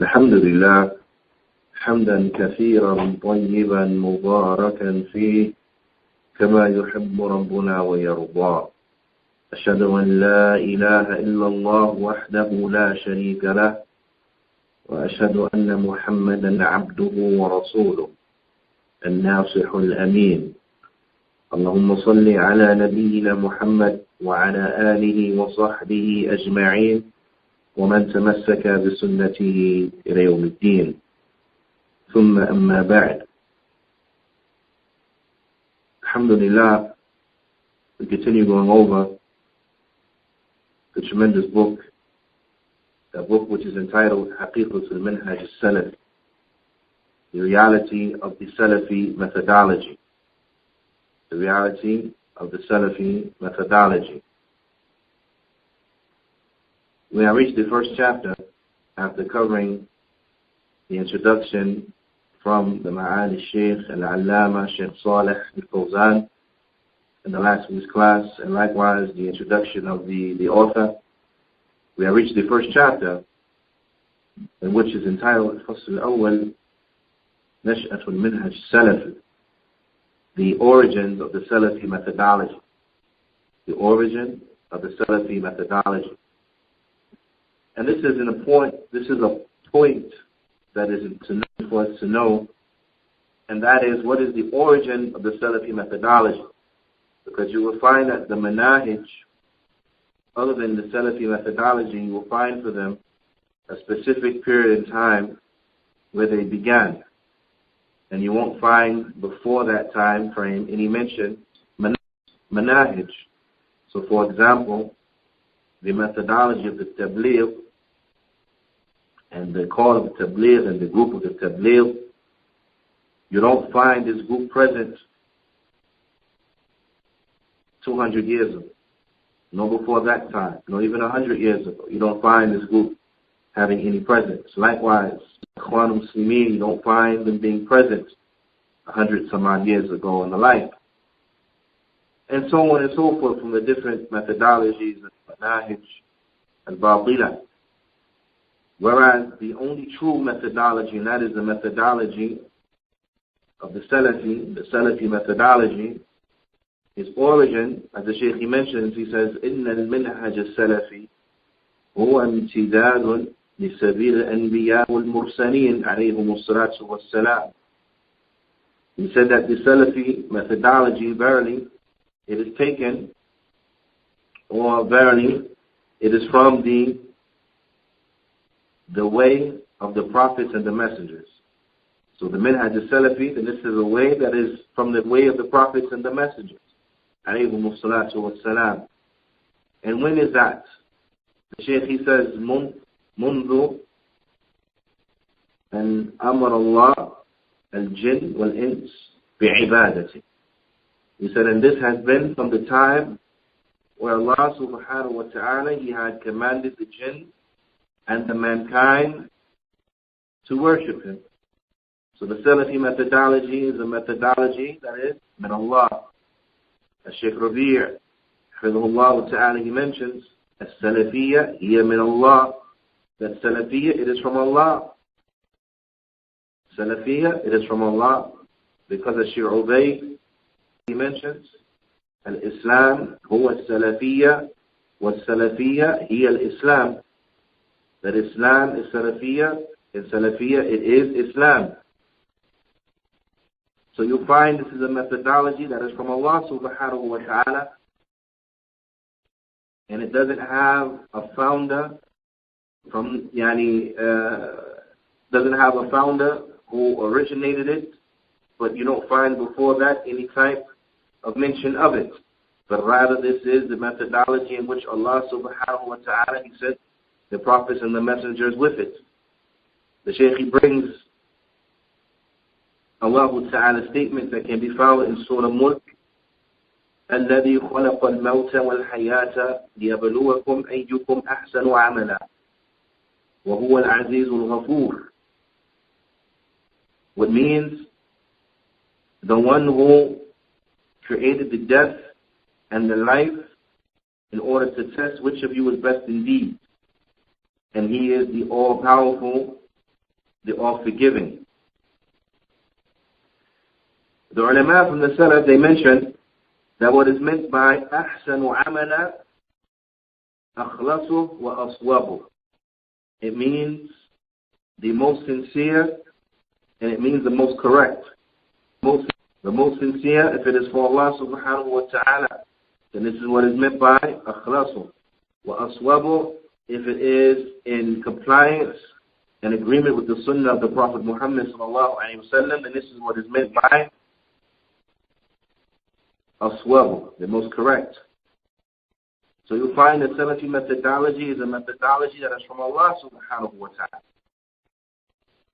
الحمد لله حمدا كثيرا طيبا مباركا فيه كما يحب ربنا ويرضى. أشهد أن لا إله إلا الله وحده لا شريك له، وأشهد أن محمدا عبده ورسوله الناصح الأمين. اللهم صل على نبينا محمد وعلى آله وصحبه أجمعين ومن تمسك بسنته إلى يوم الدين. ثم أما بعد. Alhamdulillah, we continue going over the tremendous book, the book which is entitled Haqiqatul Minhaj al-Salaf, the reality of the Salafi methodology. The reality of the Salafi methodology. We have reached the first chapter after covering the introduction from the Ma'ali Sheikh Al-Allama Sheikh Saleh Al-Fawzan in the last week's class, and likewise the introduction of the author. We have reached the first chapter, in which is entitled Fasl Al-Awwal Nash'atul Minhaj Salafi, the origins of the Salafi methodology. The origin of the Salafi methodology. And this is a point that is for us to know, and that is, what is the origin of the Salafi methodology? Because you will find that the manahij, other than the Salafi methodology, you will find for them a specific period in time where they began. And you won't find before that time frame any mention manahij. So for example, the methodology of the Tabligh and the call of the Tabligh and the group of the Tabligh, you don't find this group present 200 years ago. No before that time. No even 100 years ago. You don't find this group having any presence. Likewise, Juyaanee Muslimin, you don't find them being present 100 some odd years ago and the like. And so on and so forth from the different methodologies and manahij and batila. Whereas the only true methodology, and that is the methodology of the Salafi methodology, his origin, as the Shaykh he mentions, he says, إِنَّ الْمِنْهَجَ السَّلَفِ هُوَ امْتِدَادٌ لِسَبِيلِ الْأَنْبِيَاءِ وَالْمُرْسَلِينَ عَلَيْهِمُ الصَّلَاةُ وَالسَّلَامُ. He said that the Salafi methodology, verily, it is taken, or verily, it is from the way of the prophets and the messengers. So the Minhaj al-Salafi, then this is a way that is from the way of the prophets and the messengers. Alayhum as-salatu was-salam. And when is that? The Shaykh he says, منذ أن أمر الله الجن والإنس بعبادته. He said, and this has been from the time where Allah subhanahu wa ta'ala, he had commanded the jinn and the mankind to worship him. So the Salafi methodology is a methodology that is min Allah. As Shaykh Rabi' Hafidhullah ta'ala, he mentions, as-Salafiyya hiya min Allah. That Salafiyya, it is from Allah. Salafiyya, it is from Allah. Because as Shaykh Ubayd, he mentions, al-Islam huwa as-Salafiyya, was-Salafiyya hiya al-Islam. That Islam is Salafiyya, and Salafiyya it is Islam. So you find this is a methodology that is from Allah subhanahu wa ta'ala, and it doesn't have a founder doesn't have a founder who originated it, but you don't find before that any type of mention of it. But rather this is the methodology in which Allah subhanahu wa ta'ala, he said, the prophets and the messengers with it. The Shaykh he brings Allah Ta'ala's statement that can be found in Surah Mulk, الذي خلق الموت والحياة ليبلوكم أيكم أحسن عملا وهو العزيز الغفور. What means the one who created the death and the life in order to test which of you is best indeed. And he is the all-powerful, the all-forgiving. The ulama from the Salaf, they mentioned that what is meant by أحسن عملا أخلصه وأصوبه. It means the most sincere, and it means the most correct. The most sincere, if it is for Allah subhanahu wa ta'ala, then this is what is meant by أخلصه. وأصوبه, if it is in compliance and agreement with the sunnah of the Prophet Muhammad sallallahu alayhi wa sallam, then this is what is meant by aswabu, the most correct. So you'll find that Salafi methodology is a methodology that is from Allah subhanahu wa ta'ala.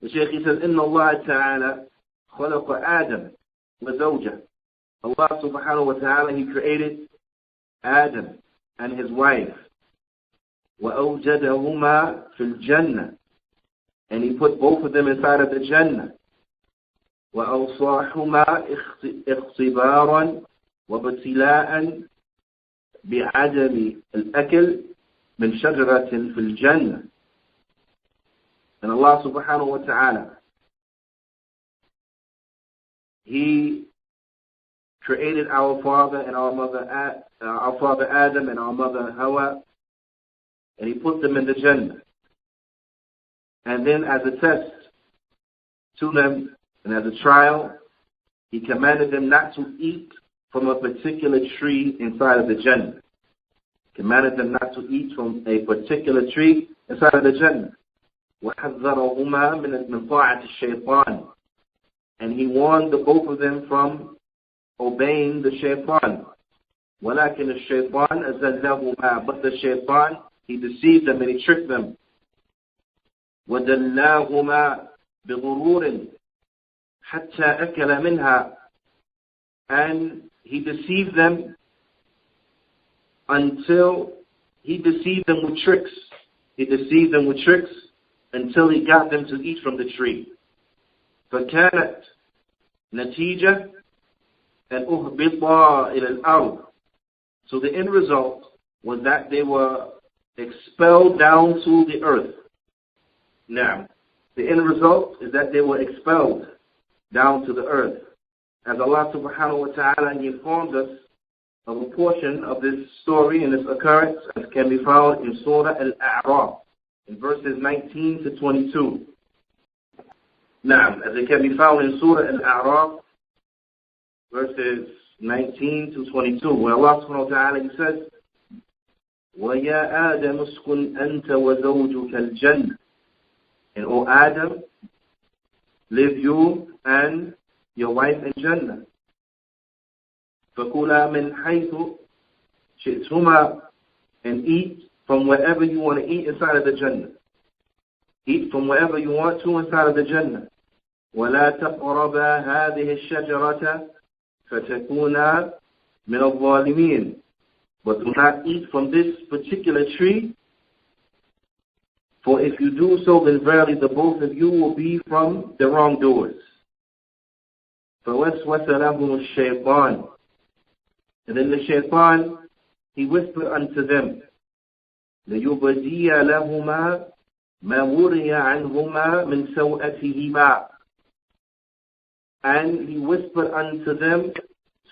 The Shaykh, he says, إِنَّ اللَّهَ تَعَالَى خَلَقَ آدَمَ وَزَوْجَهُ. Allah subhanahu wa ta'ala, He created Adam and his wife. وَأَوْجَدَهُمَا فِي الْجَنَّةِ. And He put both of them inside of the Jannah. وَأَوْصَاحُمَا اخْتِبَارًا وَابْتِلَاءً بِعَدَمِ الْأَكْلِ مِنْ شَجَرَةٍ فِي الْجَنَّةِ. And Allah subhanahu wa ta'ala, He created our father and our mother, our father Adam and our mother Hawa, and He put them in the Jannah. And then as a test to them and as a trial, He commanded them not to eat from a particular tree inside of the Jannah. He commanded them not to eat from a particular tree inside of the Jannah. وَحَذَّرَهُمَا مِنْ طَاعَةِ الشَّيْطَانِ. And He warned the both of them from obeying the shaitan. وَلَكِنَ الشَّيْطَانَ أَزَلَّهُمَا. But the shaitan, he deceived them and he tricked them. وَدَلَّاهُمَا بِغُرُورٍ حَتَّى أَكَلَ مِنْهَا. And he deceived them until he deceived them with tricks. He deceived them with tricks until he got them to eat from the tree. فَكَانَتْ نَتِيجَةً أَنْ أُهْبِطَا إِلَى الْأَرْضِ. So the end result was that they were expelled down to the earth. Now, the end result is that they were expelled down to the earth. As Allah subhanahu wa ta'ala, He informed us of a portion of this story and this occurrence as can be found in Surah Al-A'raf, in verses 19 to 22. Now, as it can be found in Surah Al-A'raf, verses 19 to 22, where Allah subhanahu wa ta'ala, He says, وَيَا آدَمُ اسْكُنْ أَنْتَ وَزَوْجُكَ الْجَنَّةِ. And O Adam, live you and your wife in Jannah. فَكُلَا مِنْ حَيْثُ شِئْتُمَا. And eat from wherever you want to eat inside of the Jannah. Eat from wherever you want to inside of the Jannah. وَلَا تَقْرَبَا هَذِهِ الشَّجَرَةَ فَتَكُونَا مِنَ الظَّالِمِينَ. But do not eat from this particular tree, for if you do so, then verily the both of you will be from the wrongdoers. فَوَسْوَسَ لَهُمُ الشَّيْطَانُ. And then the shaitan, he whispered unto them, لِيُبْدِيَ لَهُمَا مَا وُرِيَ عَنْهُمَا مِنْ سَوْءَتِهِمَا. And he whispered unto them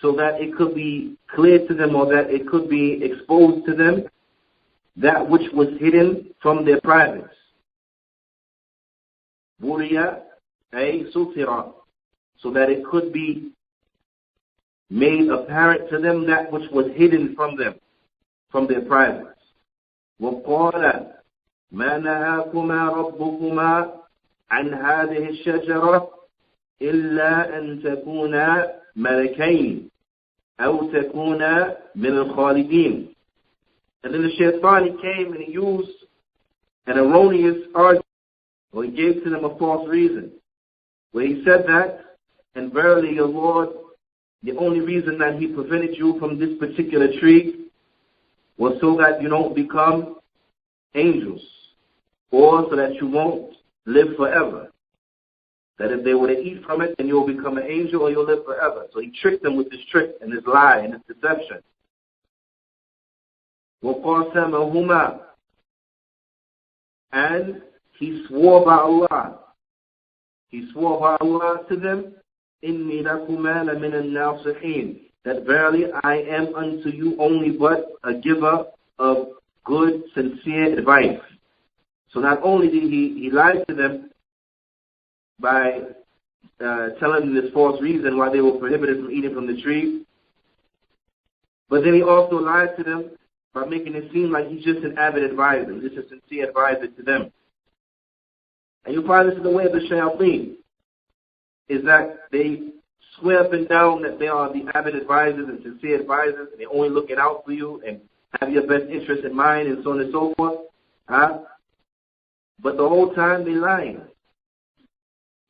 so that it could be clear to them, or that it could be exposed to them, that which was hidden from their privates. Wuriya, ay sutira, so that it could be made apparent to them that which was hidden from them, from their privates. وَقَالَ مَا نَهَاكُمَا رَبُّكُمَا عَنْ هَذِهِ الشَّجَرَةِ إِلَّا أَن تَكُونَا مَلَكَيْنِ أَوْ تَكُونَا مِنَ الْخَالِدِينَ. And then the shaitan, he came and he used an erroneous argument, or he gave to them a false reason, where he said that, and verily your Lord, the only reason that He prevented you from this particular tree was so that you don't become angels, or so that you won't live forever. That if they were to eat from it, then you'll become an angel or you'll live forever. So he tricked them with this trick and this lie and this deception. وَقَاسَمَهُمَا. And he swore by Allah He swore by Allah to them, إِنِّي لَكُمَا لَمِنَ النَّاصِحِينَ, that verily I am unto you only but a giver of good, sincere advice. So not only did he lie to them by telling them this false reason why they were prohibited from eating from the tree, but then he also lied to them by making it seem like he's just an avid advisor, he's just a sincere advisor to them. And you find this is the way of the shayateen, is that they swear up and down that they are the avid advisors and sincere advisors, and they're only looking out for you and have your best interest in mind and so on and so forth. But the whole time they're lying.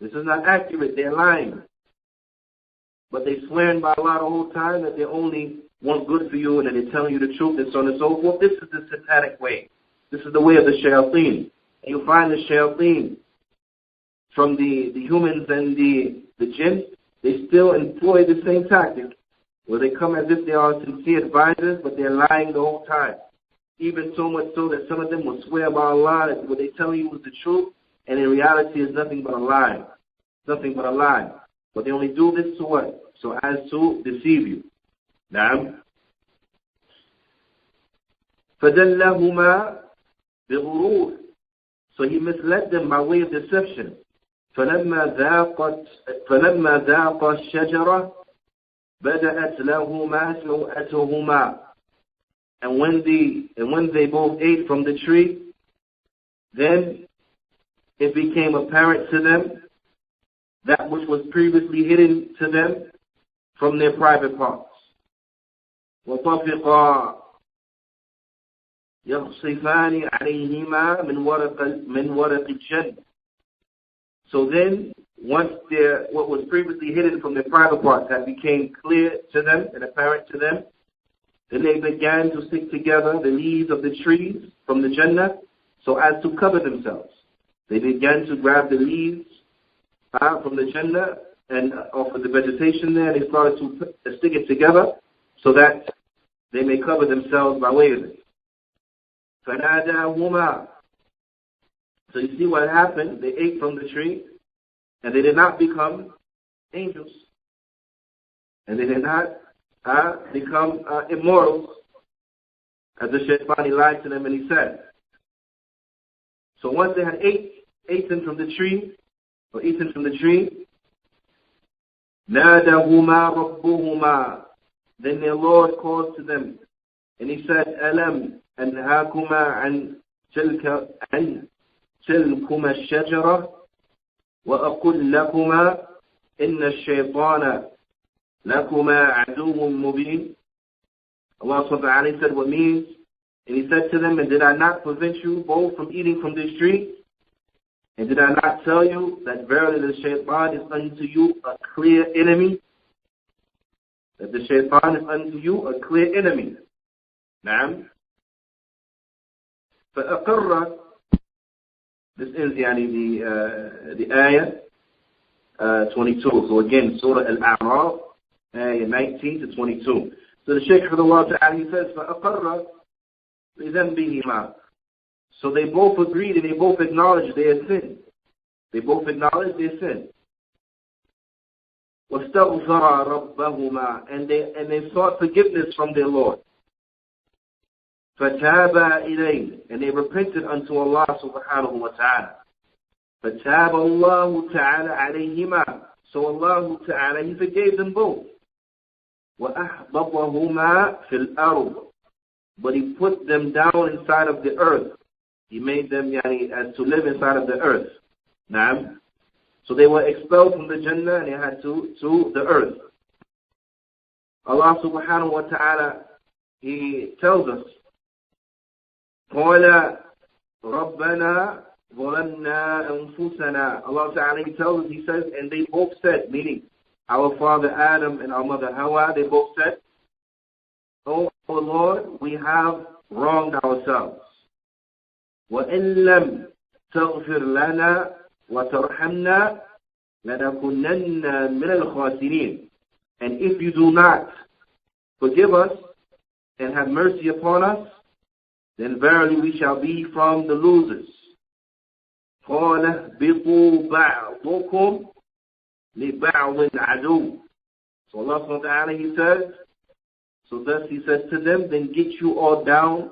This is not accurate, they're lying. But they're swearing by Allah the whole time that they only want good for you and that they're telling you the truth and so on and so forth. This is the satanic way. This is the way of the shayateen. And you'll find the shayateen from the humans and the jinn, they still employ the same tactic, where they come as if they are sincere advisors, but they're lying the whole time. Even so much so that some of them will swear by Allah that what they tell you is the truth, and in reality is nothing but a lie. Nothing but a lie. But they only do this to what? So as to deceive you. Naam. فَدَلَّهُمَا بِغُرُورٍ. So he misled them by way of deception. فَلَمَّا ذَاقَ الشَّجَرَةَ بَدَأَتْ لَهُمَا سَوْءَتُهُمَا. And when they both ate from the tree, then it became apparent to them that which was previously hidden to them from their private parts. وَطَفِقَا يَخْصِفَانِ عَلَيْهِمَا مِنْ وَرَقِ الْجَنَّةِ. So then, once what was previously hidden from their private parts had became clear to them and apparent to them, then they began to stick together the leaves of the trees from the Jannah so as to cover themselves. They began to grab the leaves from the Jannah and off of the vegetation there, and they started to stick it together so that they may cover themselves by way of it. فَنَادَاهُمَا. So you see what happened? They ate from the tree, and they did not become angels. And they did not become immortals, as the shaitan lied to them and he said. So once they had eaten from the tree, نَادَهُمَا رَبُّهُمَا. Then their Lord called to them, and he said, أَلَمْ أَنْهَاكُمَا عَنْ تِلْكُمَا الشَّجَرَةِ وَأَقُلْ لَكُمَا إِنَّ الشَّيْطَانَ لَكُمَا عَدُوٌ مُبِينٌ. Allah subhanahu wa ta'ala said what means, and he said to them, and did I not prevent you both from eating from this tree? And did I not tell you that verily the shaitan is unto you a clear enemy? That the shaitan is unto you a clear enemy. Naam. فَأَقَرَّ. This is the ayah 22. So again, Surah Al-A'raf, ayah 19 to 22. So the Shaykh of Allah Ta'ala, he says, فَأَقَرَّ بِذَنْبِهِمَا. So they both agreed and they both acknowledged their sin. They both acknowledged their sin. وَاسْتَغْفَرَ رَبَّهُمَا. And they sought forgiveness from their Lord. فَتَابَ إِلَيْهِ. And they repented unto Allah subhanahu wa ta'ala. فَتَابَ اللَّهُ تَعَالَى عَلَيْهِمَا. So Allah ta'ala, he forgave them both. وَأَحْبَطَهُمَا فِي الْأَرْضِ. But he put them down inside of the earth. He made them as to live inside of the earth. Naam. So they were expelled from the Jannah and they had to the earth. Allah subhanahu wa ta'ala, he tells us, قَالَ رَبَّنَا ظَلَمْنَا أَنفُسَنَا. Allah ta'ala, he tells us, he says, and they both said, meaning our father Adam and our mother Hawa, they both said, Oh Lord, we have wronged ourselves. وَإِن لَمْ تَغْفِرْ لَنَا وَتَرْحَمْنَا لَنَكُنَّنَّ مِنَ الْخَاسِرِينَ. And if you do not forgive us and have mercy upon us, then verily we shall be from the losers. قال اهبطوا بعضكم لبعض عدو. So Allah subhanahu wa ta'ala, He says, so thus He says to them, then get you all down,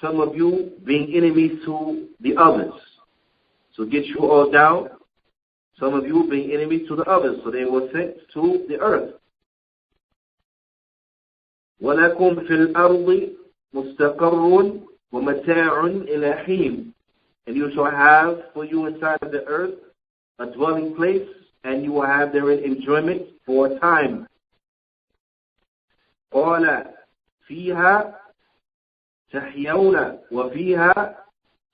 some of you being enemies to the others. So get you all down, some of you being enemies to the others. So they were sent to the earth. وَلَكُمْ فِي الْأَرْضِ مُسْتَقَرٌ وَمَتَاعٌ إِلَى حِينٍ. And you shall have for you inside of the earth a dwelling place, and you will have therein enjoyment for a time. قَالَ فِيهَا تَحْيَوْنَ وَفِيهَا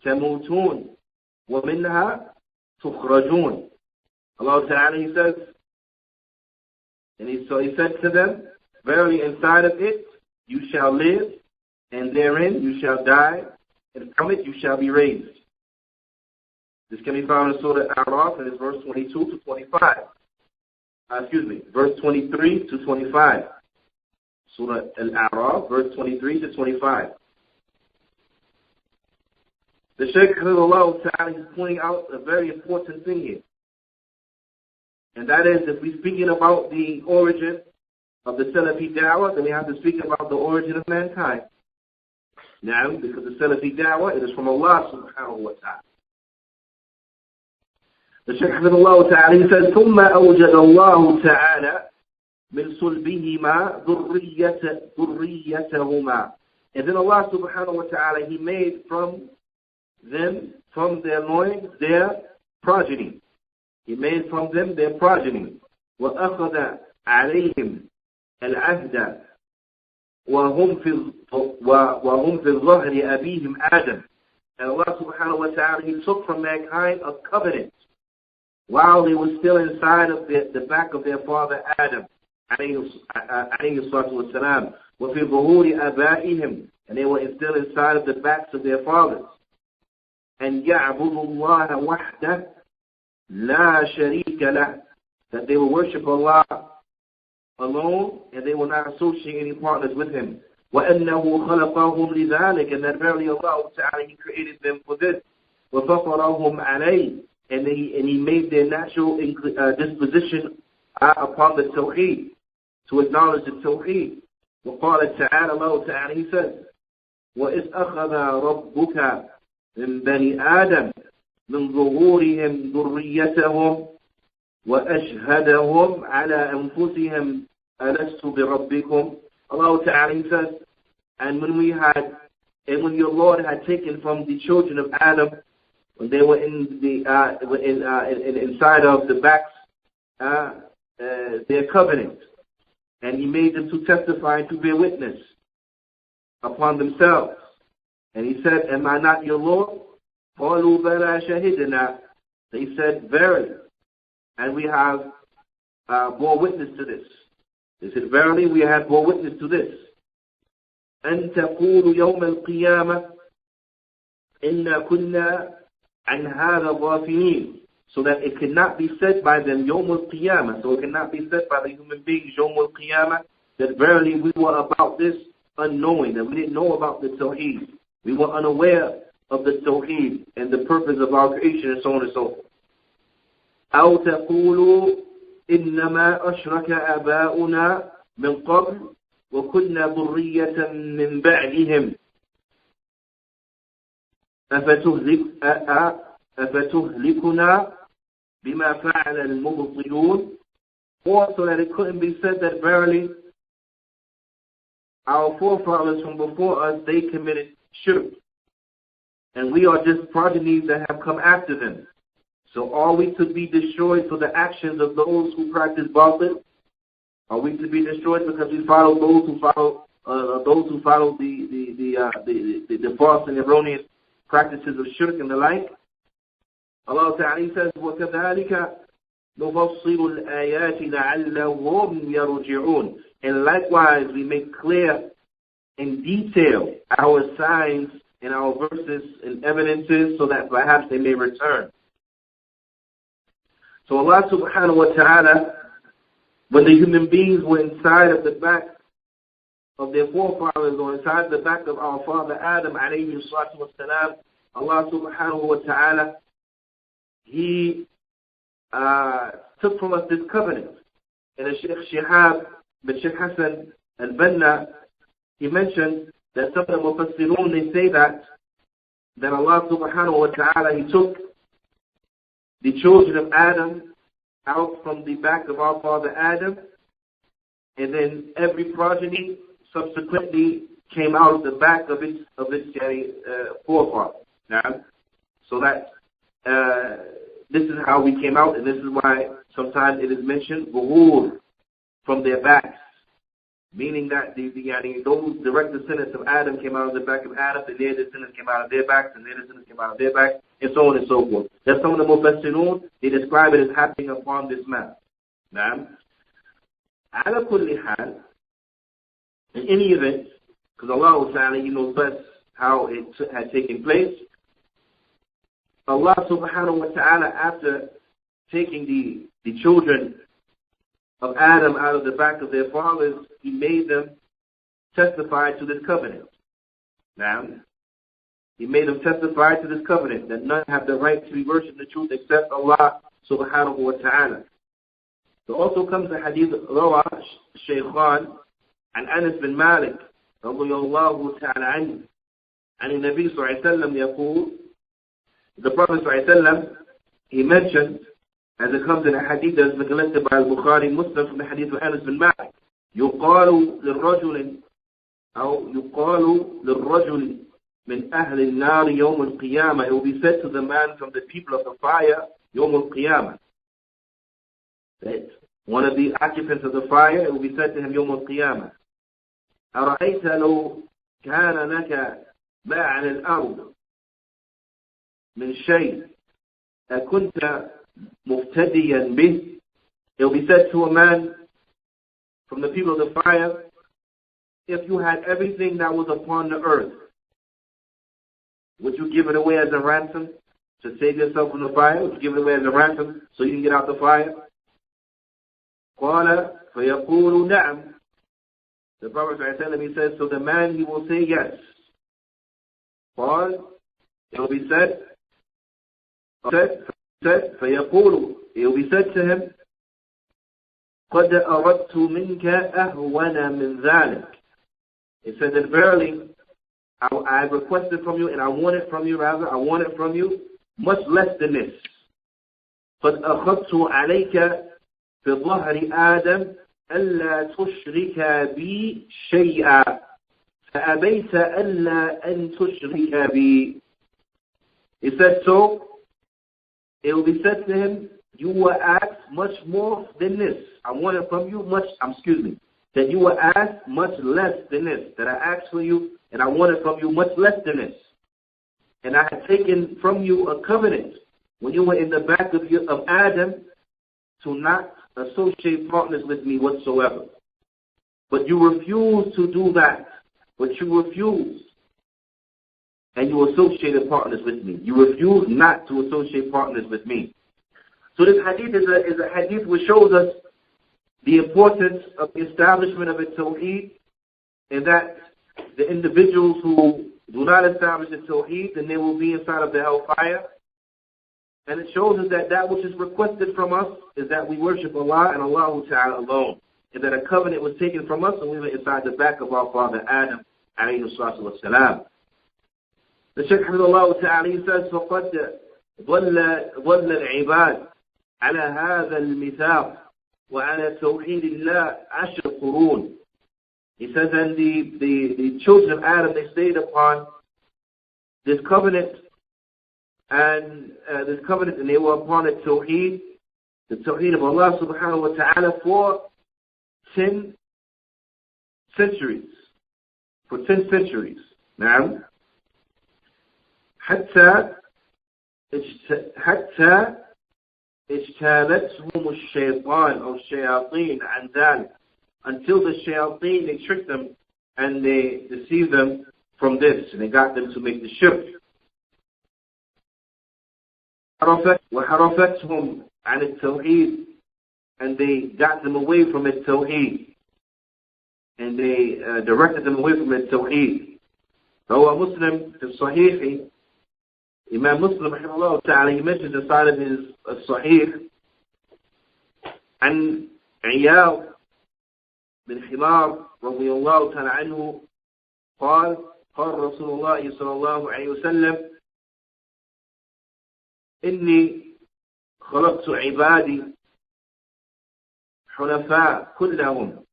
تَمُوتُونَ وَمِنْهَا تُخْرَجُونَ. Allah Ta'ala, He says, and so He said to them, verily inside of it you shall live, and therein you shall die, and from it you shall be raised. This can be found in Surah Al-A'raf, and it's verse 22 to 25. Verse 23 to 25. Surah Al-A'raf, verse 23 to 25. The Shaykh Ta'ala is pointing out a very important thing here. And that is, if we're speaking about the origin of the Salafy da'wah, then we have to speak about the origin of mankind. Now, because the Salafy da'wah, it is from Allah subhanahu wa ta'ala. The Shaykh Ta'ala, he says, ثُمَّ أَوْجَدَ اللَّهُ تَعَالَى مِنْ صُلْبِهِمَا ذُرِّيَّتَهُمَا. And then Allah subhanahu wa ta'ala, He made from them, from their loins, their progeny. He made from them their progeny. وَأَخَذَ عَلَيْهِمْ الْعَهْدَ وَهُمْ فِي الظَّهْرِ أَبِيهِمْ آدَمَ. And Allah subhanahu wa ta'ala, He took from mankind a covenant while they were still inside of the back of their father Adam, alayhi salatu wa salam. وَفِي ظُهُورِ أَبَائِهِمْ. And they were still inside of the backs of their fathers. And يَعْبُدُ اللَّهَ وَحْدَهُ لَا شَرِيكَ لَهُ. That they will worship Allah alone, and they will not associate any partners with Him. وَأَنَّهُ خَلَقَهُمْ لِذَلِكَ. And that verily Allah Ta'ala, He created them for this. وَفَطَرَهُمْ عَلَيْهِ. And He made their natural disposition upon the Tawheed, to acknowledge the Tawheed. وَقَالَ تَعَالَى, Allah Ta'ala, He says, وَإِذْ أَخَذَ رَبُّكَ مِنْ بَنِي آدَمَ مِنْ ظُهُورِهِمْ ذُرِّيَّتَهُمْ وَأَشْهَدَهُمْ عَلَى أَنفُسِهِمْ أَلَسْتُ بِرَبِّكُمْ. Allah Ta'ala, He says, and when your Lord had taken from the children of Adam, when they were inside of the backs, their covenant, and He made them to testify and to bear witness upon themselves. And He said, am I not your Lord? قَالُوا بَلَا شَهِدْنَا. They said, verily, and we have bore witness to this. They said, verily, we have bore witness to this. أَن تَقُولُوا يَوْمَ الْقِيَامَةِ إِنَّا كُنَّا عَنْ هَذَا غَافِلِينَ. So that it cannot be said by them, يَوْمَ الْقِيَامَةِ. So it cannot be said by the human beings, يَوْمَ الْقِيَامَةِ, that verily we were about this unknowing, that we didn't know about the Tawheed. We were unaware of the Tawheed and the purpose of our creation, and so on and so forth. أَوْ تَقُولُوا إِنَّمَا أَشْرَكَ آبَاؤُنَا مِنْ قَبْلُ وَكُنَّا ذُرِّيَّةً مِنْ بَعْدِهِمْ أَفَتُهْلِكُنَا بِمَا فَعَلَ الْمُبْطِلُونَ. Or so that it couldn't be said that verily our forefathers from before us, they committed shirk, and we are just progenies that have come after them. So are we to be destroyed for the actions of those who practice batil? Are we to be destroyed because we follow those who follow the false and erroneous practices of shirk and the like? Allah Ta'ala says, وَكَذَلِكَ نُفَصِّلُ الْآيَاتِ لَعَلَّهُمْ يَرْجِعُونَ. And likewise, we make clear in detail our signs and our verses and evidences so that perhaps they may return. So Allah Subhanahu wa Ta'ala, when the human beings were inside of the back of their forefathers, or inside the back of our father Adam alayhi salatu wa salam, Allah Subhanahu wa Ta'ala, he took from us this covenant. And the Sheikh Shihab bin Sheikh Hassan al-Banna, he mentioned that some of the Mufassirun, they say that Allah subhanahu wa ta'ala, He took the children of Adam out from the back of our father Adam, and then every progeny subsequently came out of the back of its forefather. Now, so that this is how we came out, and this is why sometimes it is mentioned zuhur, from their backs, meaning that those direct descendants of Adam came out of the back of Adam, and their descendants came out of their backs, and their descendants came out of their backs, and so on and so forth. That's some of the Mufassirun, they describe it as happening upon this map. Now, ala kulli hal, in any event, because Allah Ta'ala, He knows best how it had taken place, Allah subhanahu wa ta'ala, after taking the children of Adam out of the back of their fathers, He made them testify to this covenant. Now, He made them testify to this covenant, that none have the right to be worshipped in the truth except Allah subhanahu wa ta'ala. So also comes the hadith Rawa Shaykhan and Anas bin Malik رضي الله تعالى عنه عن النبي صلى الله عليه وسلم يقول, the Prophet صلى الله عليه وسلم, he mentioned, as it comes in a hadith that has been collected by Bukhari Muslim from the hadith of Anas bin Malik, يقال للرجل من أهل النار يوم القيامة, it will be said to the man from the people of the fire يوم القيامة, that one of the occupants of the fire, it will be said to him يوم القيامة, أرأيت لو كان لك ما عن الأرض من شيء أكنت مفتديا به. It will be said to a man from the people of the fire, if you had everything that was upon the earth, would you give it away as a ransom to save yourself from the fire? Would you give it away as a ransom so you can get out the fire? قال فيقول نعم. The Prophet ﷺ, he says, so the man, he will say yes. قال, it will be said, فيقول, it will be said to him, قد أردت منك أهون من ذلك. It said that verily, I requested from you, and I want it from you, much less than this. قد أخذت عليك في ظهر آدم ألا تشرك بي شيئا فأبيت ألا أن تشرك بي. He said so, it will be said to him, you were asked much more than this. I wanted from you that you were asked much less than this. That I asked for you, and I wanted from you much less than this. And I had taken from you a covenant when you were in the back of Adam to not associate partners with me whatsoever. But you refused to do that. But you refused. And you associated partners with me. You refused not to associate partners with me. So this hadith is a hadith which shows us the importance of the establishment of a tawheed, and that the individuals who do not establish the tawheed, then they will be inside of the hellfire. And it shows us that which is requested from us is that we worship Allah and Allah Ta'ala alone. And that a covenant was taken from us and we were inside the back of our father Adam, alayhi salatu wa salam. The Shaykh Hamdulillah Ta'ala, he says, فَقَدْ ظَلَّ الْعِبَادِ عَلَى هَذَا الْمِثَاقِ وَعَلَى تَوْحِيدِ اللَّهِ عَشْرَ قُرُونٍ. He says, and the children of Adam, they stayed upon this covenant, and they were upon the tawheed of Allah subhanahu wa ta'ala for 10 centuries. For 10 centuries. Now, حتى اجتالتهم الشيطان أو الشياطين عن ذلك, until the shayateen, they tricked them and they deceived them from this, and they got them to make the shirk. وحرفتهم عن التوحيد, and they got them away from the tawheed, and they directed them away from the tawheed. فهو مسلم في الصحيح, Imam Muslim, rahimahullah ta'ala, he mentions inside of his Sahih, عن عياض بن حمار رضي الله تعالى عنه قال رسول الله صلى الله عليه وسلم إني خلقت عبادي حنفاء كلهم.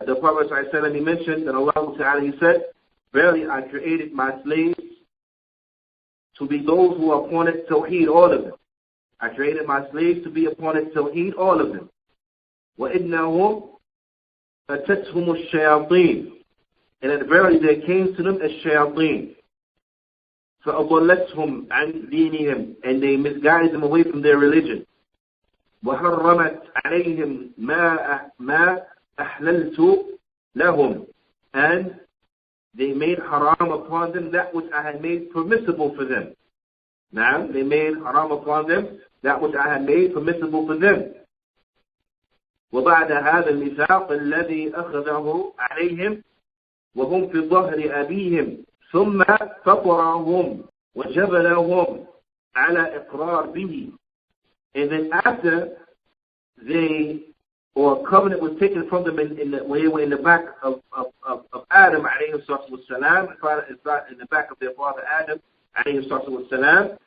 The Prophet ﷺ, he mentioned that Allah Ta'ala, he said, verily I created my slaves to be those who are upon it Tawheed, all of them. I created my slaves to be upon it Tawheed, all of them. وَإِنَّهُمْ أَتَتْهُمُ الشَّيَاطِينَ, and that verily there came to them as shayateen. فَأَضَلَّتْهُمْ عَنْ دِينِهِمْ, and they misguided them away from their religion. وَحَرَّمَتْ عَلَيْهِمْ مَا أَحْلَلْتُ لَهُمْ, and they made haram upon them that which I had made permissible for them. Now, they made haram upon them that which I had made permissible for them. وبعد هذا الميثاق الذي أخذه عليهم وهم في ظهر أبيهم ثم فطرهم وجبلهم على إقرار به. And then after or covenant was taken from them in the back of Adam alayhi salatu wassalam, in the back of their father Adam alayhi salatu wassalam,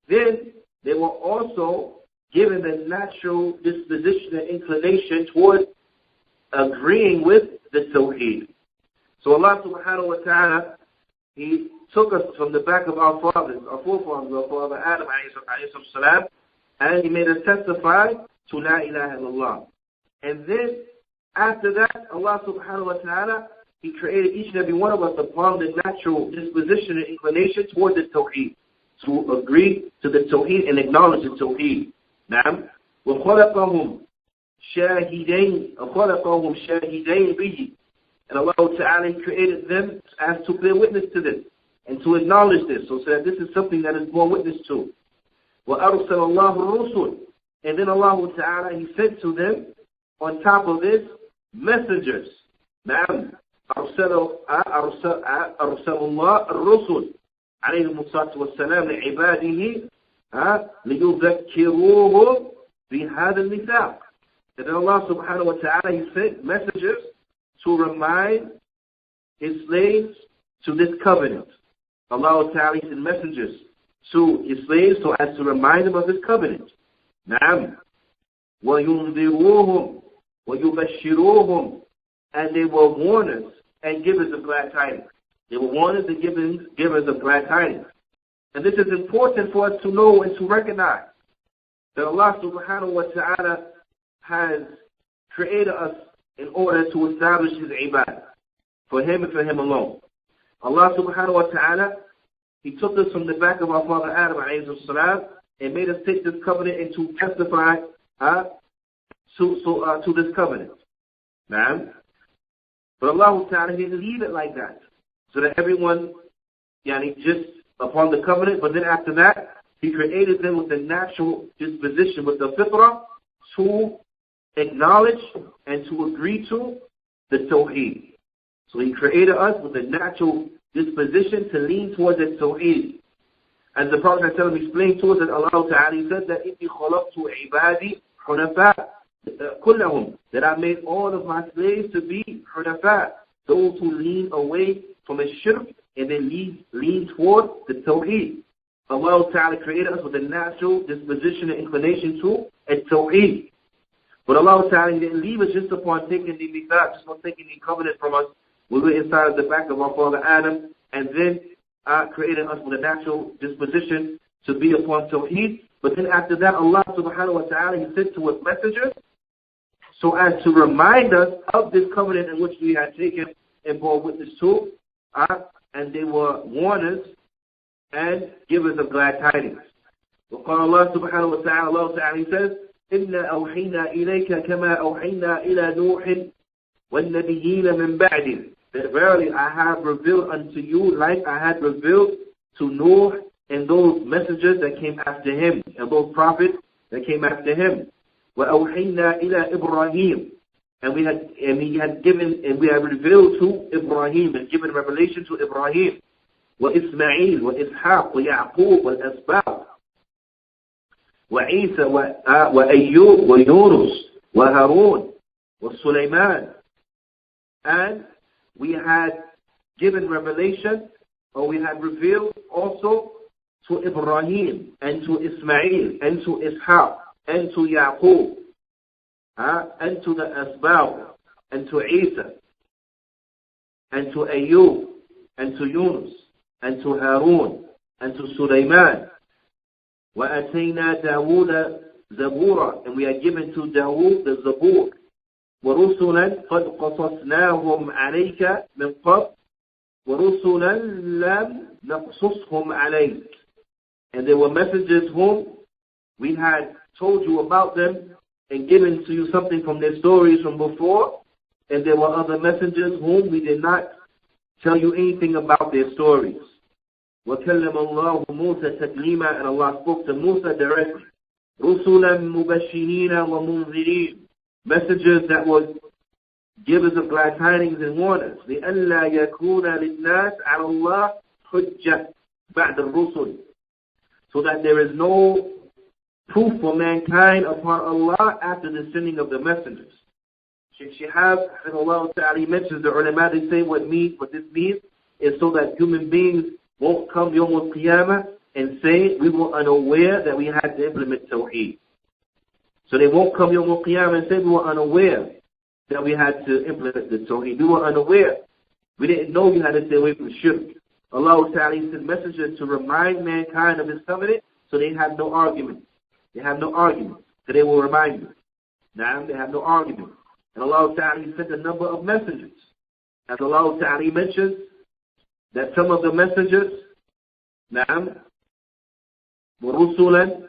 then they were also given the natural disposition and inclination toward agreeing with the Tawheed. So Allah subhanahu wa ta'ala, He took us from the back of our fathers, our forefathers, our father Adam alayhi salam, and He made us testify to La ilaha illallah. And then after that, Allah subhanahu wa ta'ala, He created each and every one of us upon the natural disposition and inclination toward the Tawheed, to agree to the Tawheed and acknowledge the Tawheed. نعم. وَخَلَقَهُمْ شَاهِدَيْنِ بِهِ, and Allah Ta'ala created them as to bear witness to this and to acknowledge this, so that this is something that is borne witness to. وَأَرْسَلَ اللَّهُ الرُّسُلِ, and then Allah Ta'ala, He sent to them on top of this messengers. نعم. أرسل الله الرسل عليهم الصلاة والسلام لعباده ليذكروهم بهذا الميثاق. And then Allah subhanahu wa ta'ala, He sent messengers to remind His slaves to this covenant. Allah ta'ala sent messengers to His slaves so as to remind them of this covenant. نعم. وَيُنذِرُوهُمْ وَيُبَشِّرُوهُمْ, and they were warners and givers of glad tidings. They were warners and givers of glad tidings. And this is important for us to know and to recognize that Allah subhanahu wa ta'ala has created us in order to establish His ibadah for Him and for Him alone. Allah subhanahu wa ta'ala, He took us from the back of our father Adam alayhi salam and made us take this covenant and to testify to this covenant. Nah? But Allah Ta'ala didn't leave it like that, so that everyone just upon the covenant, but then after that, He created them with the natural disposition, with the fitrah, to acknowledge and to agree to the Tawheed. So He created us with a natural disposition to lean towards the Tawheed. As the Prophet ﷺ explained to us, that Allah Ta'ala said that إِنِّي خَلَقْتُ عِبَادِي حُنَفَاءَ كُلَّهُمْ, that I made all of my slaves to be حُنَفَاء, those who lean away from a shirk and then lean toward the Tawheed. Allah Ta'ala created us with a natural disposition and inclination to a Tawheed. But Allah Ta'ala didn't leave us just upon taking the mithaq, just upon taking the covenant from us. We were inside of the back of our father Adam, and then created us with a natural disposition to be upon Tawheed. But then after that, Allah Subhanahu wa Ta'ala, He sent to us messengers so as to remind us of this covenant in which we had taken and bore witness to. And they were warners and givers of glad tidings. وقال الله سبحانه وتعالى, Allah Ta'ala says, إِنَّا أَوْحِينَا إِلَيْكَ كَمَا أَوْحِينَا إِلَى نُوحٍ وَالنَّبِيِّينَ مِنْ بَعْدِهِ, that verily I have revealed unto you like I had revealed to Nuh and those messengers that came after him, and those prophets that came after him. وَأَوْحِينَا إِلَى إِبْرَاهِيمَ, and we had revealed to Ibrahim and given revelation to Ibrahim. وإسماعيل وإسحاق ويعقوب والأسباط وعيسى وأيوب ويونس وهارون وسليمان. And we had given revelation, or we had revealed also to Ibrahim and to Ismail and to Ishaq and to Yaqub and to the Asbab and to Isa and to Ayub and to Yunus and to Harun and to Sulaiman. وَأَتَيْنَا دَاوُودَ زَبُورًا, and we are given to Dawood the Zabur. وَرُسُلًا قَدْ قَصَصْنَاهُمْ عَلَيْكَ مِنْ قَبْلِ وَرُسُلًا لَمْ نَقْصُصْهُمْ عَلَيْكَ. And there were messengers whom we had told you about them and given to you something from their stories from before, and there were other messengers whom we did not tell you anything about their stories. وَكَلَّمَ اللَّهُ مُوسَى تَكْلِيمًا, and Allah spoke to Musa directly. رُسُلًا مُبَشِّرِينَ وَمُنذِرِينَ, messengers that would give us of glad tidings and warners. لِأَلَّا يَكُونَ لِلنَّاسِ عَلَى اللَّهِ حُجَّةٌ بَعْدَ الرُّسُلِ, so that there is no proof for mankind upon Allah after the sending of the messengers. Sheikh Shihab, he mentions the ulama, they say what this means is so that human beings won't come Yawm al-Qiyamah and say we were unaware that we had to implement Tawheed. So they won't come Yawm al-Qiyamah and say we were unaware that we had to implement the Tawheed. We were unaware. We didn't know we had to stay away from shirk. Allah Ta'ala sent messengers to remind mankind of His covenant, so they have no argument. They have no argument. So they will remind you. Now they have no argument. And Allah Ta'ala sent a number of messengers. As Allah Ta'ala mentions that some of the messengers, نعم, وَرُسُلًا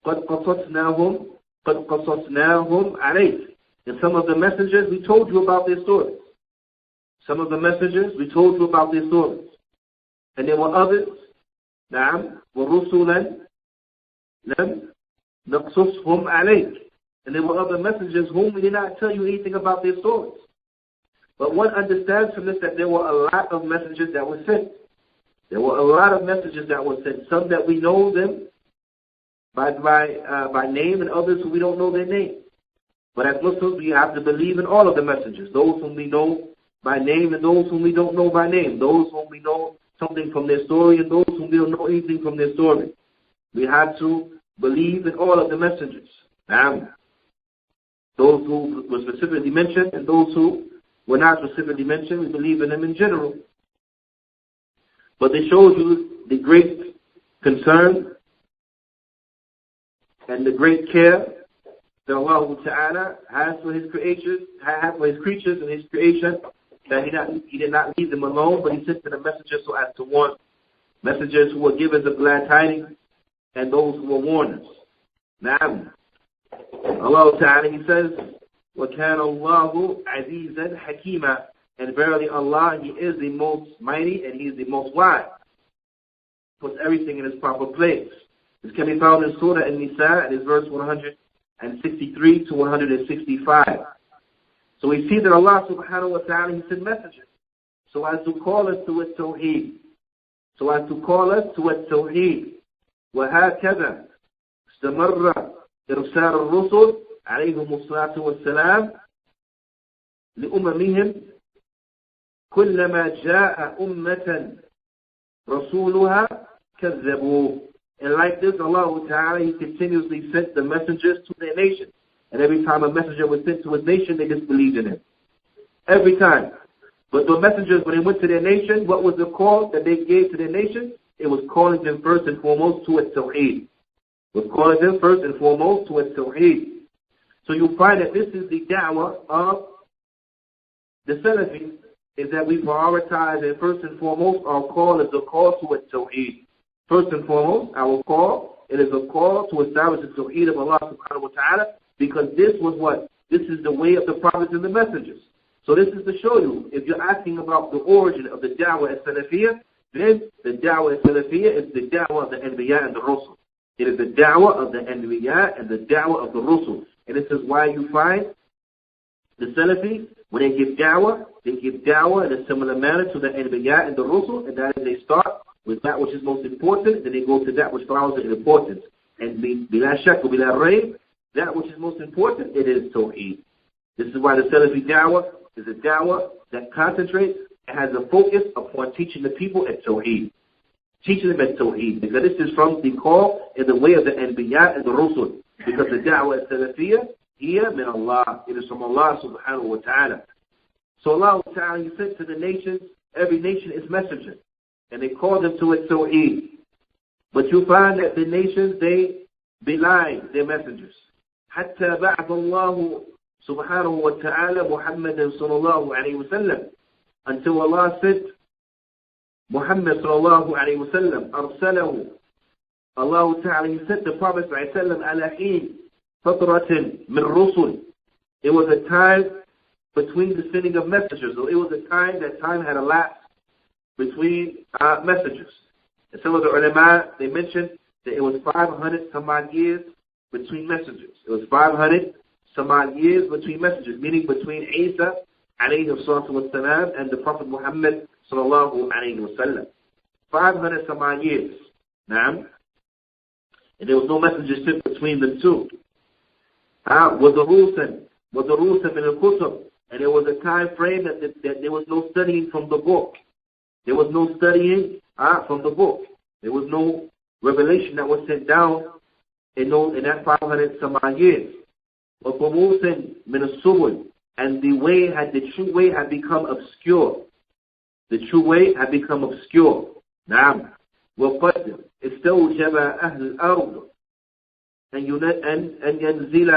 قَدْ قَصَصْنَاهُمْ عَلَيْكَ. And some of the messengers, we told you about their stories. Some of the messengers, we told you about their stories. And there were others, نعم, وَرُسُلًا لَمْ نَقْصُصْهُمْ عَلَيْكَ. And there were other messengers whom we did not tell you anything about their stories. But one understands from this that there were a lot of messengers that were sent. There were a lot of messengers that were sent. Some that we know them by name, and others who we don't know their name. But as Muslims, we have to believe in all of the messengers. Those whom we know by name and those whom we don't know by name. Those whom we know something from their story and those whom we don't know anything from their story. We have to believe in all of the messengers. Those who were specifically mentioned and those who were not specifically mentioned, we believe in them in general. But it shows you the great concern and the great care that Allah Ta'ala has for His creatures, and His creation, that He did not leave them alone, but He sent them messengers so as to warn. Messengers who were givers of glad tidings and those who were warners. Now, Allah Ta'ala, He says, وَكَانَ اللَّهُ عَزِيزًا حَكِيمًا, and verily Allah, He is the most mighty and He is the most wise. Puts everything in its proper place. This can be found in Surah An-Nisa, and it's verse 163 to 165. So we see that Allah Subhanahu wa Ta'ala, He sent messengers so as to call us to its Tawheed. So as to call us to its Tawheed. وَهَكَذَا اسْتَمَرَّ إرسال الرسل عليهم الصلاة والسلام لأممهم كلما جاء أمة رسولها كذبوه. And like this, Allah Ta'ala, He continuously sent the messengers to their nation. And every time a messenger was sent to his nation, they disbelieved in him. Every time. But the messengers, when they went to their nation, what was the call that they gave to their nation? It was calling them first and foremost to its Tawheed. Was calling them first and foremost to its Tawheed. So you'll find that this is the da'wah of the Salafy, is that we prioritize, and first and foremost, our call is a call to its Tawheed. First and foremost, our call, it is a call to establish the Tawheed of Allah Subhanahu wa Ta'ala, because this was what? This is the way of the prophets and the messengers. So this is to show you, if you're asking about the origin of the da'wah as Salafiyya, then the da'wah as Salafiyya is the da'wah of the Anbiya and the Rusul. It is the da'wah of the Anbiya and the da'wah of the Rusul. And this is why you find the Salafi, when they give da'wah in a similar manner to the Anbiya and the Rusul, and that is they start with that which is most important, then they go to that which follows it in importance. And bila shak wa bila rayb, that which is most important, it is Tawheed. This is why the Salafy da'wah is a da'wah that concentrates and has a focus upon teaching the people at Tawheed. Teaching them at Tawheed. Because this is from the call in the way of the Anbiya and the Rusul. Because the da'wah Salafiyya, here min Allah. It is from Allah subhanahu wa ta'ala. So Allah ta'ala, He sent to the nations, every nation is messenger. And they call them to it Tawheed. But you find that the nations, they belie their messengers. حتى بعث الله سبحانه وتعالى محمد صلى الله عليه وسلم, until Allah sent Muhammad صلى الله عليه وسلم, أرسله Allah Ta'ala, He sent the Prophet صلى الله عليه وسلم على حين فترة من رسل. It was a time between the sending of messengers. So it was a time, that time had elapsed between messengers. And some of the ulama, they mentioned that it was 500 some odd years between messengers. It was 500 some odd years between messengers, meaning between Isa alayhi salatu wassalam and the Prophet Muhammad sallallahu alayhi wasallam. 500 some odd years. Naam. And there was no messenger sent between them two. وَدُرُوسًا مِنَ الْكُتُبِ. And there was a time frame that there was no studying from the book. There was no studying from the book. There was no revelation that was sent down in that 500 some odd years. وَقُمُوسًا مِنَ السُّبُلِ. And the true way had become obscure. The true way had become obscure. نعم. وَقَدْ استوجب أهل الأرض أن ينزل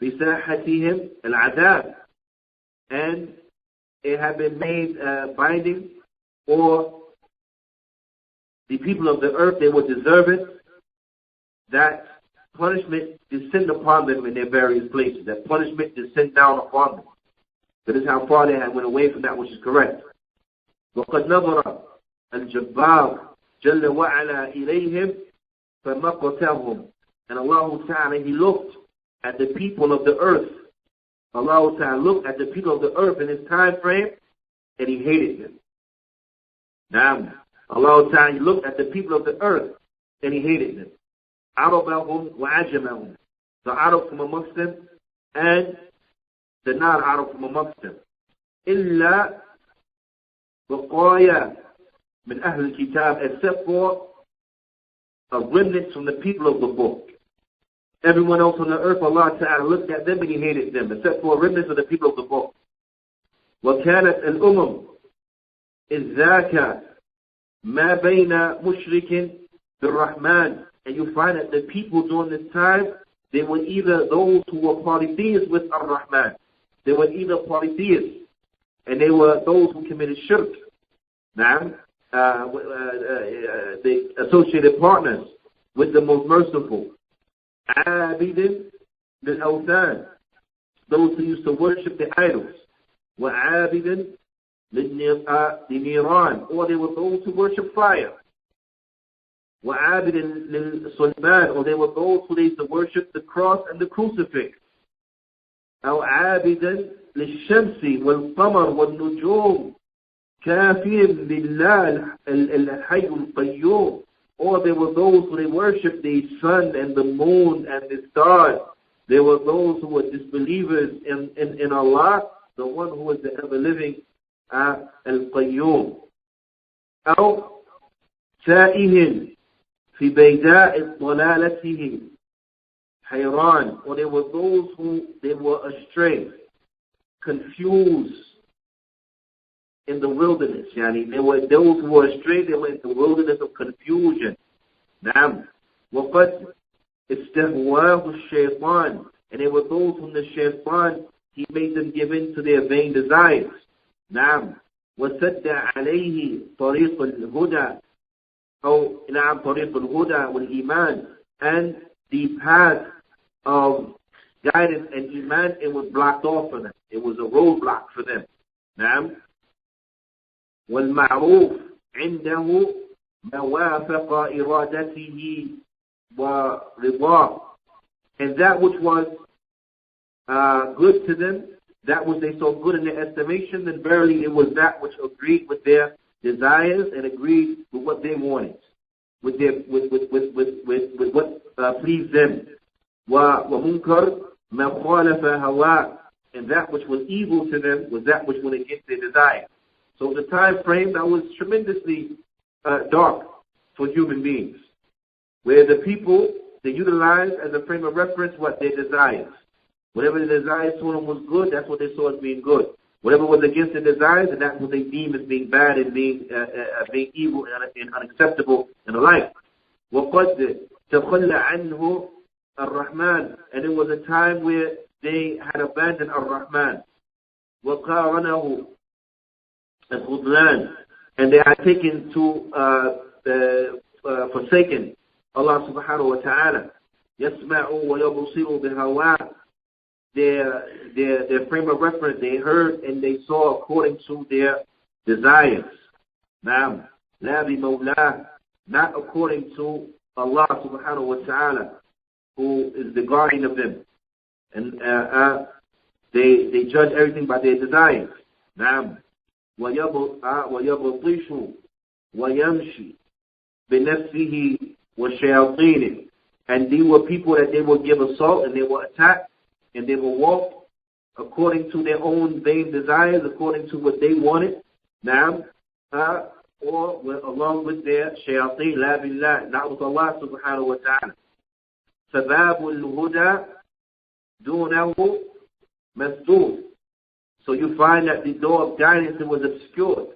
بساحتهم العذاب. And it had been made binding, or the people of the earth, they were deserving that punishment descend upon them in their various places. That punishment descend down upon them. That is how far they had went away from that which is correct. وَقَدْ نَظَرَ الْجَبَّارُ جَلَّ وَعَلَى إِلَيْهِمْ فَمَقَتَهُمْ. And Allah Ta'ala, He looked at the people of the earth. Allah Ta'ala looked at the people of the earth in His time frame, and He hated them. Now, Allah Ta'ala, He looked at the people of the earth, and He hated them. عَرَبَهُمْ وَعَجَمَهُمْ. The Arab from amongst them, and the non-Arab from amongst them. إِلَّا بَقَايَا مِنْ أَهْلِ الْكِتَابِ. Except for a remnant from the people of the book. Everyone else on the earth, Allah Ta'ala looked at them and He hated them, except for a remnant of the people of the book. وَكَانَتْ الْأُمَمْ إِذْ ذَاكَ مَا بَيْنَ مُشْرِكٍ بِالرَّحْمَنِ. And you find that the people during this time, they were either those who were polytheists with Ar-Rahman. They were either polytheists, and they were those who committed shirk. Now, they associated partners with the most merciful. عَابِدٍ لِلْأَوْثَانِ. Those who used to worship the idols. وَعَابِدٍ لِلْنِيرَانِ. Or they were those who worship fire. وَعَابِدٍ لِلْصُلْبَانِ. Or they were those who used to worship the cross and the crucifix. أو عابدا للشمس والقمر والنجوم كافر بالله الحي القيوم. Or there were those who they worshipped the sun and the moon and the stars. There were those who were disbelievers in Allah, the one who is the ever-living Al-Qayyum. أو سائه في بيداء ضلالته حيران. Or there were those who they were astray, confused in the wilderness. Yani, there were those who were astray, they were in the wilderness of confusion. نعم. وقد استهواه الشيطان. And there were those whom the shaitan, he made them give in to their vain desires. نعم. وسد عليه طريق الهدى. أو نعم طريق الهدى والإيمان. And the path of guidance and iman, it was blocked off for them. It was a roadblock for them. نعم. والمعروف عنده ما وافق إرادته ورضاه. And that which was good to them, that which they saw good in their estimation, then verily it was that which agreed with their desires and agreed with what they wanted, with what pleased them. وَمُنْكَرْ مَا خَالَفَ هَوَاءَ, and that which was evil to them was that which went against their desire. So the time frame that was tremendously dark for human beings, where the people, they utilized as a frame of reference what their desires. Whatever the desires told them was good, that's what they saw as being good. Whatever was against their desires, and that's what they deemed as being bad and being evil and unacceptable and the like. وَقَدْ تَخَلَّ عَنْهُ الرَّحْمَنِ, and it was a time where they had abandoned Ar-Rahman. وَقَارَنَهُ الْخُذْلَانِ, and they had taken to forsaken Allah subhanahu wa ta'ala. يَسْمَعُوا وَيَبْصِرُوا بِهَوَاءِ, their frame of reference, they heard and they saw according to their desires. Naam, la bi mawla, not according to Allah subhanahu wa ta'ala, who is the guardian of them. And they judge everything by their desires. Naam, وَيَبْطِشُ وَيَمْشِي بِنَفْسِهِ وَشَيَاطِينِهِ, and they were people that they will give assault and they will attack and they will walk according to their own vain desires, according to what they wanted. Now, or along with their shayateen, la billah, not with Allah subhanahu wa ta'ala. فَبَابُ الْهُدَى دُونَهُ مَسْدُودٌ. So you find that the door of guidance, it was obscured.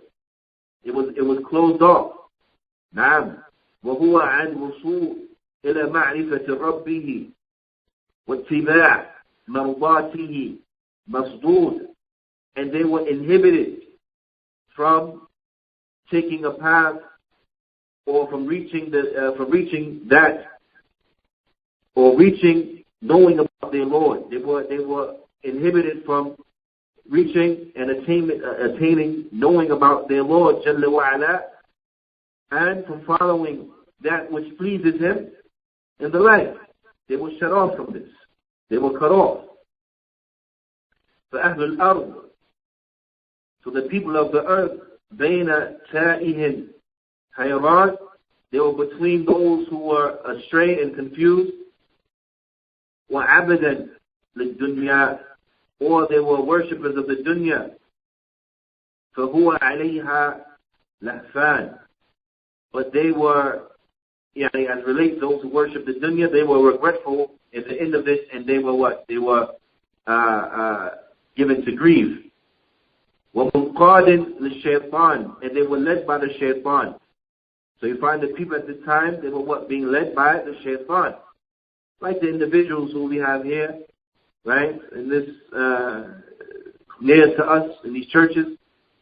It was closed off. نعم. وهو عن وصول إلى معرفة ربه واتباع مرضاته مصدود, and they were inhibited from taking a path or from reaching knowing about their Lord. They were inhibited from reaching and attaining knowing about their Lord Jalla wa Ala, and from following that which pleases Him in the life. They were shut off from this. They were cut off. فَأَهْلُ الْأَرْضِ, so the people of the earth, بَيْنَ تَائِهٍ حَيْرَانٍ, they were between those who were astray and confused, وَعَبَدًا لِلدُّنْيَا, or they were worshippers of the dunya. فَهُوَ عَلَيْهَا لَهْفَانٍ, but they were, as relates those who worship the dunya, they were regretful at the end of this, and they were what? They were given to grief. وَمُنْقَادٍ لِلشَّيْطَانِ, and they were led by the shaitan. So you find the people at the time, they were what? Being led by the shaitan. Like the individuals who we have here, right, in this, near to us, in these churches,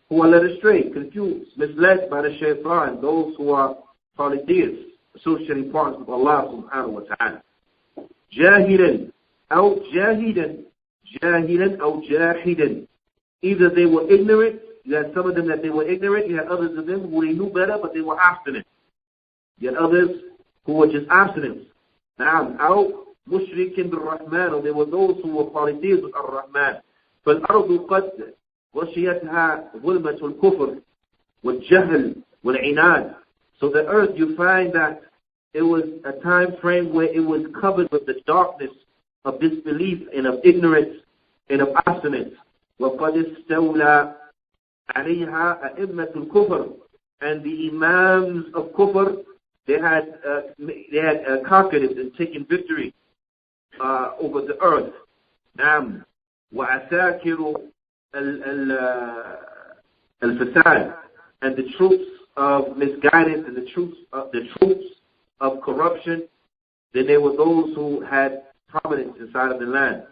who are led astray, confused, misled by the shaitan, those who are polytheists, associating parts with Allah subhanahu wa ta'ala. Jahilan aw jahidan, jahilan aw jahidan. Either they were ignorant, you had some of them that they were ignorant, you had others of them who they knew better, but they were obstinate. You had others who were just obstinate. Na'am, aw mushrikin bil-Rahman, or there were those who were polytheists with Ar-Rahman. فَالْأَرْضُ قَدْ غَشِيَتْهَا ظُلْمَةُ الْكُفْرِ وَالْجَهْلِ وَالْعِنَادِ. So the earth, you find that it was a time frame where it was covered with the darkness of disbelief and of ignorance and of obstinance. وَقَدْ اسْتَوْلَى عَلَيْهَا أَئِمَّةُ الْكُفْرِ, and the imams of kufr, they had conquered it and taken victory over the earth. نعم. وَعَسَاكِرُ الْفَسَادِ, and the troops of misguidance and the troops of corruption, then there were those who had prominence inside of the land.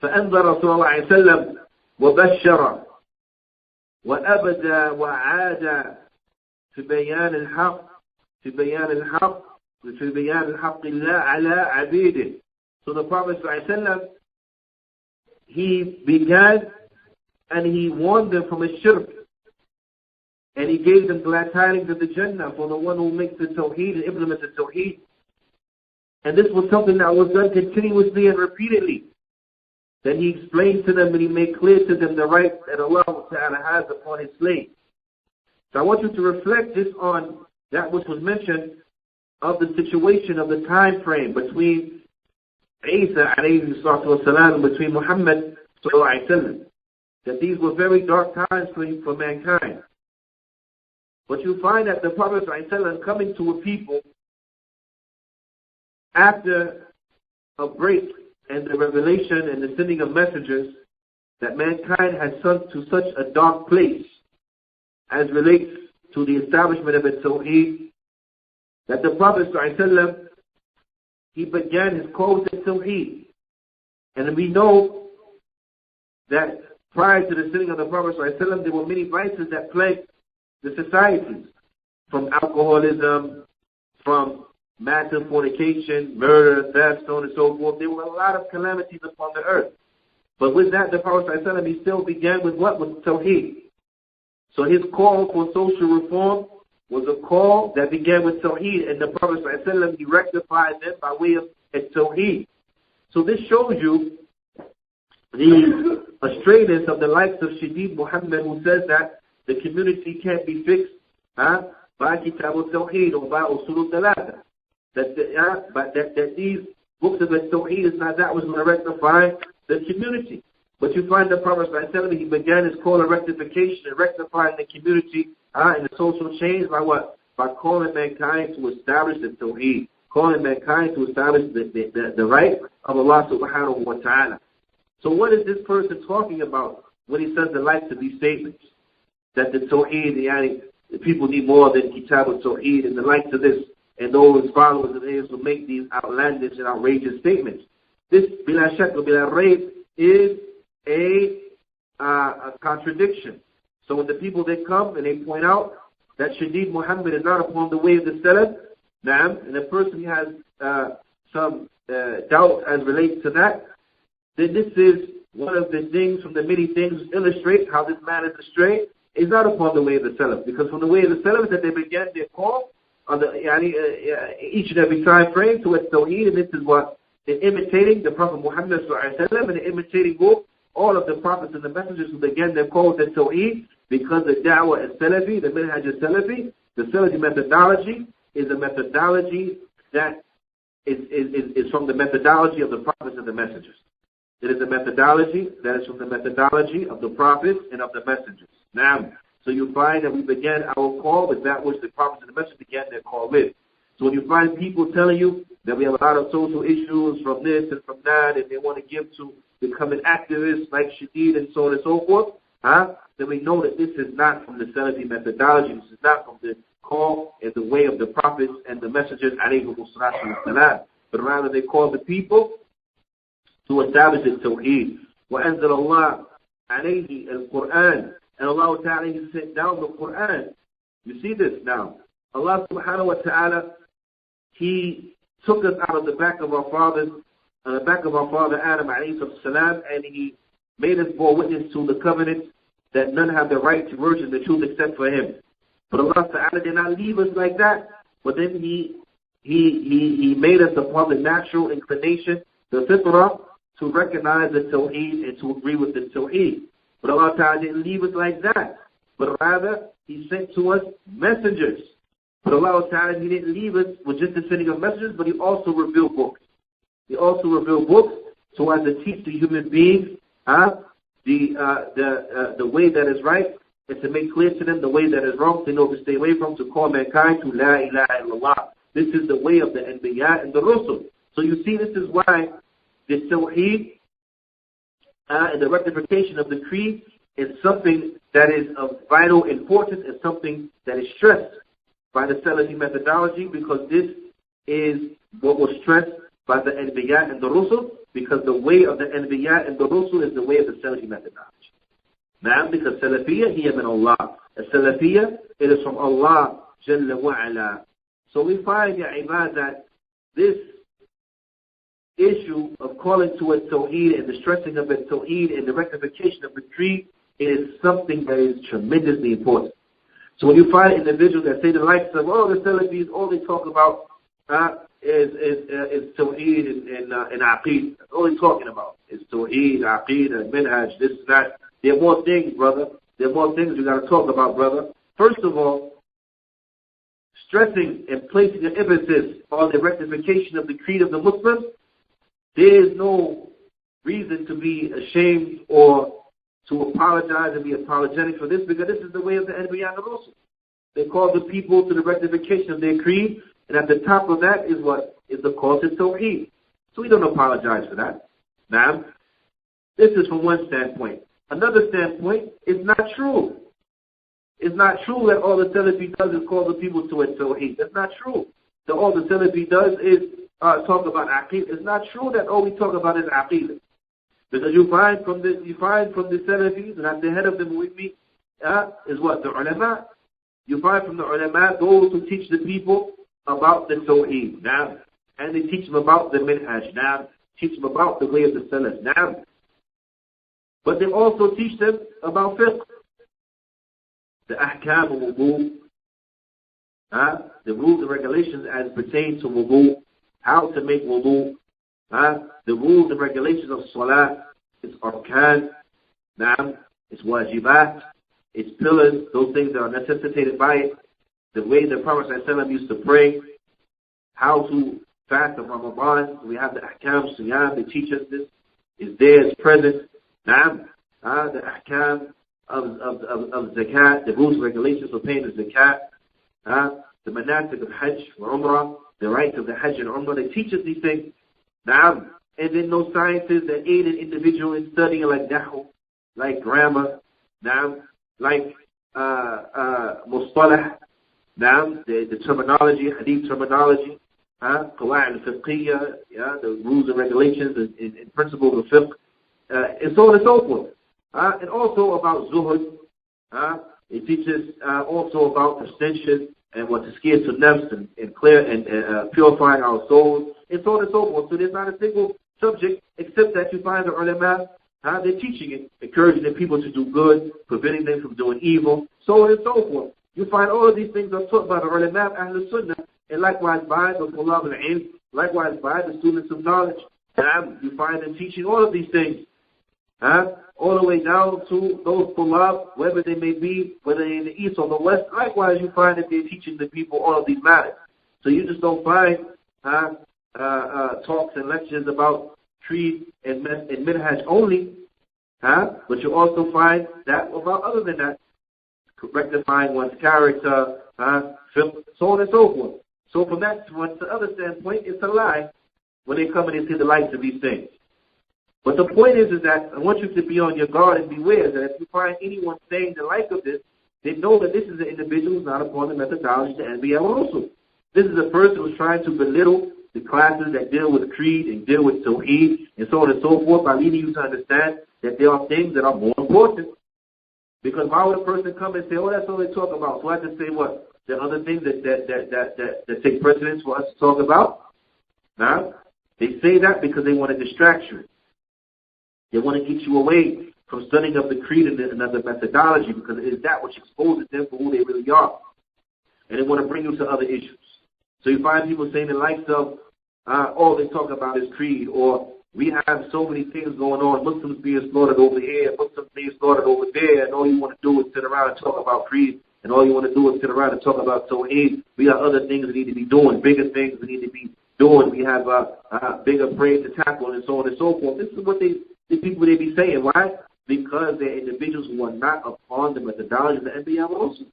فأنذر صلى الله عليه وسلم وبشر وأبدى وعاد في بيان الحق الله على عبيده. So the Prophet صلى الله عليه وسلم, he began and he warned them from a shirk, and he gave them glad tidings of the Jannah for the one who makes the Tawheed and implements the Tawheed. And this was something that was done continuously and repeatedly. Then he explained to them and he made clear to them the right that Allah Ta'ala has upon his slave. So I want you to reflect just on that which was mentioned of the situation of the time frame between Isa alayhi salatu wasalam and between Muhammad sallallahu alayhi wa sallam. That these were very dark times for mankind. But you find that the Prophet sallallahu alayhi wa sallam coming to a people after a break in the revelation and the sending of messengers, that mankind has sunk to such a dark place as relates to the establishment of its Tawheed, that the Prophet ﷺ, he began his call with Tawheed. And we know that prior to the sending of the Prophet ﷺ, there were many vices that plagued the societies, from alcoholism, from massive fornication, murder, theft, so on and so forth. There were a lot of calamities upon the earth. But with that, the Prophet ﷺ, he still began with what? With Tawheed. So his call for social reform was a call that began with Tawheed, and the Prophet ﷺ, he rectified them by way of Tawheed. So this shows you the astrayness of the likes of Siddiq Muhammad, who says that the community can't be fixed by Kitab al-Tawheed or by Usul al-Thalatha. That these books of Tawheed is not that which will rectify the community. But you find the Prophet ﷺ, he began his call of rectification and rectifying the community and the social change by what? By calling mankind to establish the Tawheed, calling mankind to establish the right of Allah subhanahu wa ta'ala. So what is this person talking about when he says the likes of these statements? That the Tawheed, the people need more than Kitab al-Tawheed and the likes of this, and those followers of his will make these outlandish and outrageous statements. This, bila shak wa bila rayb, is a contradiction. So when the people, they come and they point out that Siddiq Muhammad is not upon the way of the Salaf, and a person has some doubt as relates to that, then this is one of the things from the many things which illustrate how this man is astray, is not upon the way of the Salaf. Because from the way of the Salaf is that they began their call on each and every time frame to its Tawheed, and this is what, in imitating the Prophet Muhammad and in imitating all of the prophets and the messengers who began their call to Tawheed, because the da'wah is Salafi, the minhaj is Salafi, the Salafi methodology is a methodology that is from the methodology of the prophets and the messengers. It is a methodology that is from the methodology of the prophets and of the messengers. Now, so you find that we began our call with that which the prophets and the messengers began their call with. So when you find people telling you that we have a lot of social issues from this and from that, and they want to give to becoming activists like Shadid and so on and so forth, then we know that this is not from the Salafi methodology. This is not from the call and the way of the prophets and the messengers, alayhimu salatu wassalam. But rather they call the people to establish the Tawheed. وَأَنزَلَ اللَّهُ عَلَيْهِ الْقُرْآنِ. And Allah Ta'ala, He sent down the Qur'an. You see this now. Allah subhanahu wa ta'ala, He took us out of the back of our fathers, the back of our father Adam alayhi salam, and He made us bear witness to the covenant that none have the right to worship the truth except for Him. But Allah Ta'ala did not leave us like that, but then He made us upon the natural inclination, the fitrah, to recognize the Tawheed and to agree with the Tawheed. But Allah Ta'ala didn't leave us like that, but rather He sent to us messengers. But Allah Ta'ala, He didn't leave us with just the sending of messengers, but He also revealed books. He also revealed books so as to teach the human beings the way that is right, and to make clear to them the way that is wrong, to know to stay away from, to call mankind to La ilaha illallah. This is the way of the Anbiya and the Rusul. So you see, this is why the Tawheed and the rectification of the creed is something that is of vital importance and something that is stressed by the Salafi methodology, because this is what was stressed by the Anbiya and the Rusul, because the way of the Anbiya and the Rusul is the way of the Salafi methodology. Now, because Salafiyya, hiya min Allah. Salafiyya, it is from Allah Jalla wa Ala. So we find, ya ibad, that this issue of calling to a Tawheed and the stressing of a Tawheed and the rectification of the creed is something that is tremendously important. So when you find individuals that say the likes of, the Salafis, all they talk about is Tawheed and Aqeed. That's all they're talking about is Tawheed, Aqeed, and Minhaj, this, that. There are more things, brother. There are more things you got to talk about, brother. first of all, stressing and placing an emphasis on the rectification of the creed of the Muslims, there is no reason to be ashamed or to apologize and be apologetic for this, because this is the way of the Anbiya and the Rusul. They call the people to the rectification of their creed, and at the top of that is what? Is the call to Tawheed. So we don't apologize for that. Now, this is from one standpoint. Another standpoint is not true. It's not true that all the Salafy does is call the people to a Tawheed. That's not true. That all the Salafy does is talk about Aqeedah. It's not true that all we talk about is Aqeedah. Because you find from the Salafis, and at the head of them with me, is what? The ulama. You find from the ulama those who teach the people about the Tawheed. Now, and they teach them about the Minhaj. Now, teach them about the way of the Salaf. Now, but they also teach them about fiqh. The ahkam of wudu, the rules and regulations as pertain to wudu, how to make wudu, the rules and regulations of salah, its arkan, its wajibat, its pillars, those things that are necessitated by it, the way the Prophet ﷺ used to pray, how to fast of Ramadan. We have the ahkam, siyam, they teach us this, is there, it's present. The ahkam of zakat, the rules and regulations for paying the zakat, the manasik of hajj or umrah, the rights of the hajj and umrah, they teach us these things. And then those sciences that aid an individual in studying like nahu, like grammar, like mustalah, the terminology, hadith terminology, qawaid al-fiqhiyya, the rules and regulations and principles of fiqh, and so on and so forth. And also about zuhud. It teaches also about abstention and what to scare to nafs and clear and purifying our souls, and so on and so forth. So there's not a single subject except that you find the ulama, they're teaching it, encouraging the people to do good, preventing them from doing evil, so on and so forth. You find all of these things are taught by the ulama, Ahlul Sunnah, and likewise by the Tulab al-Ilm, likewise by the students of knowledge. You find them teaching all of these things. All the way down to those Tulab, wherever they may be, whether in the east or the west. Likewise, you find that they're teaching the people all of these matters. So you just don't find talks and lectures about creed and minhaj only, but you also find that about other than that, rectifying one's character, so on and so forth. So from that, from the other standpoint, it's a lie when they come and they see the lights of these things. But the point is that I want you to be on your guard and beware that if you find anyone saying the like of this, they know that this is an individual who's not upon the methodology to Anbiya also. This is a person who's trying to belittle the classes that deal with creed and deal with Tawheed and so on and so forth by leading you to understand that there are things that are more important. Because why would a person come and say, oh, that's all they talk about? So I just say what? The other things that take precedence for us to talk about? Now, they say that because they want to distract you. They want to get you away from studying of the creed and another methodology, because it is that which exposes them for who they really are. And they want to bring you to other issues. So you find people saying the likes of, all they talk about is creed, or we have so many things going on, Muslims being slaughtered over here, Muslims being slaughtered over there, and all you want to do is sit around and talk about creed, and all you want to do is sit around and talk about Tawheed. We have other things we need to be doing, bigger things we need to be doing. We have bigger prey to tackle, and so on and so forth. This is what the people they be saying. Why? Because they're individuals who are not upon the methodology of the Anbiya also.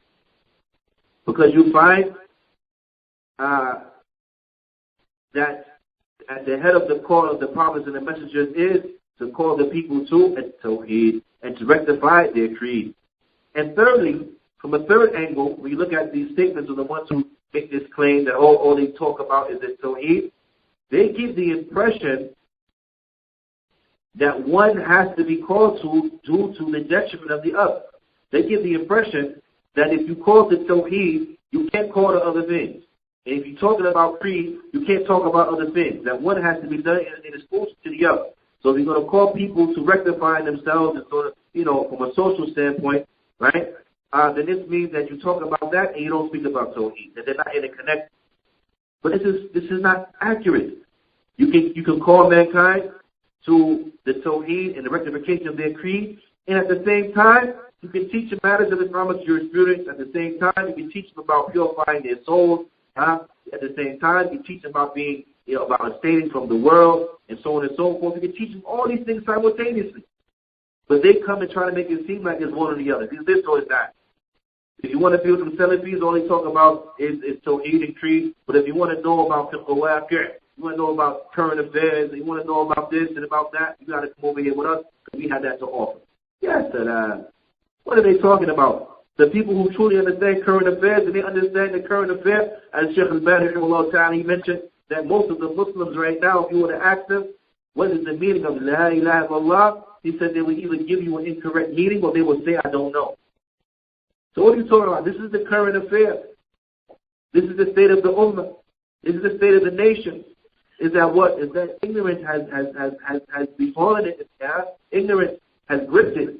Because you find that at the head of the call of the prophets and the messengers is to call the people to Tawheed and to rectify their creed. And thirdly, from a third angle, when you look at these statements of the ones who make this claim that all they talk about is the Tawheed, they give the impression that one has to be called to due to the detriment of the other. They give the impression that if you call to Tawheed, you can't call to other things. And if you're talking about creed, you can't talk about other things. That one has to be done in response to the other. So if you're going to call people to rectify themselves and sort of, from a social standpoint, right, then this means that you talk about that and you don't speak about Tawheed, that they're not interconnected. But this is not accurate. You can call mankind to the Tawheed and the rectification of their creed, and at the same time, You can teach them matters of Islamic jurisprudence at the same time. You can teach them about purifying their souls. At the same time, you teach them about being, about abstaining from the world and so on and so forth. You can teach them all these things simultaneously. But they come and try to make it seem like it's one or the other. It's this or it's that. If you want to feel some Salafis, all they talk about is Tawheed and Creed. But if you want to know about fiqh al-waqi', you want to know about current affairs, you want to know about this and about that, you got to come over here with us because we have that to offer. Yes, what are they talking about? The people who truly understand current affairs, and they understand the current affair, as Shaykh al-Bani, he mentioned that most of the Muslims right now, if you were to ask them, what is the meaning of La ilaha illallah? He said they would either give you an incorrect meaning or they would say, I don't know. So what are you talking about? This is the current affair. This is the state of the ummah. This is the state of the nation. Is that what? Is that ignorance has befallen it? Yeah? Ignorance has gripped it.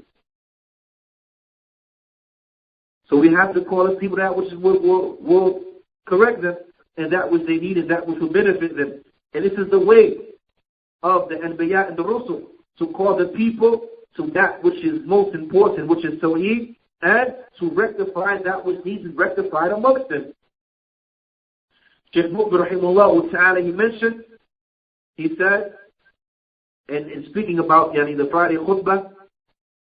So we have to call the people that which will correct them, and that which they need and that which will benefit them. And this is the way of the Anbiya and the Rusul, to call the people to that which is most important, which is Tawheed, and to rectify that which needs to be rectified amongst them. Shaykh Muqbil rahimahullah ta'ala, he mentioned, he said, and in speaking about the Friday khutbah,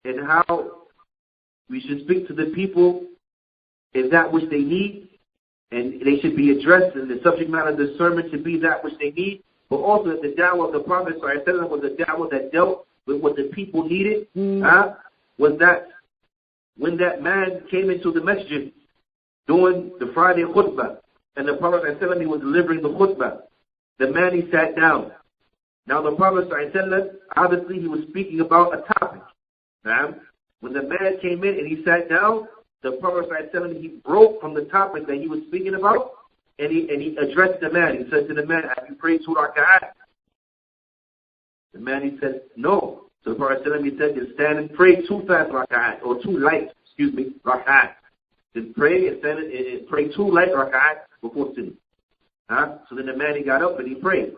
and how we should speak to the people in that which they need, and they should be addressed, and the subject matter of the sermon should be that which they need, but also that the da'wah of the Prophet was a da'wah that dealt with what the people needed, was that when that man came into the masjid during the Friday khutbah, and the Prophet ﷺ, he was delivering the khutbah, the man, he sat down. Now the Prophet ﷺ, obviously he was speaking about a topic. When the man came in and he sat down, the Prophet ﷺ, he broke from the topic that he was speaking about, and he addressed the man. He said to the man, have you prayed 2 rak'at? The man, he said, no. So the Prophet ﷺ, he said, just stand and pray 2 fast rak'at, or 2 light, rak'at. Then pray and stand and pray 2 light rak'at before sitting. So then the man, he got up and he prayed.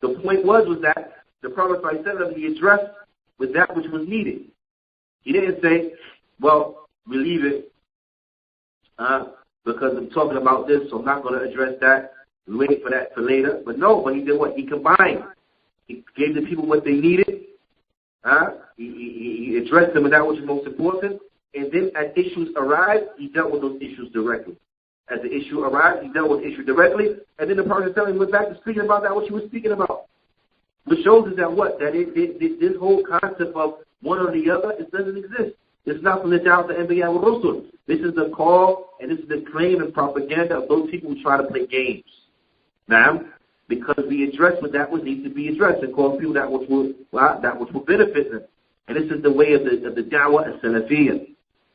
The point was that the Prophet ﷺ, he addressed with that which was needed. He didn't say, well, we leave it because I'm talking about this, so I'm not going to address that. We wait for that for later. But no, but he did what? He combined. He gave the people what they needed. He addressed them with that which is most important. And then as issues arise, he dealt with those issues directly. As the issue arrived, he dealt with the issue directly. And then the Prophet went back to speaking about that which he was speaking about. Which shows us that what? That this whole concept of one or the other, it doesn't exist. It's not from the doubt of the Anbiya wa Rusul. This is the call and this is the claim and propaganda of those people who try to play games. Now, because we address what that which needs to be addressed and call people that which will benefit them. And this is the way of the da'wah and Salafiyah.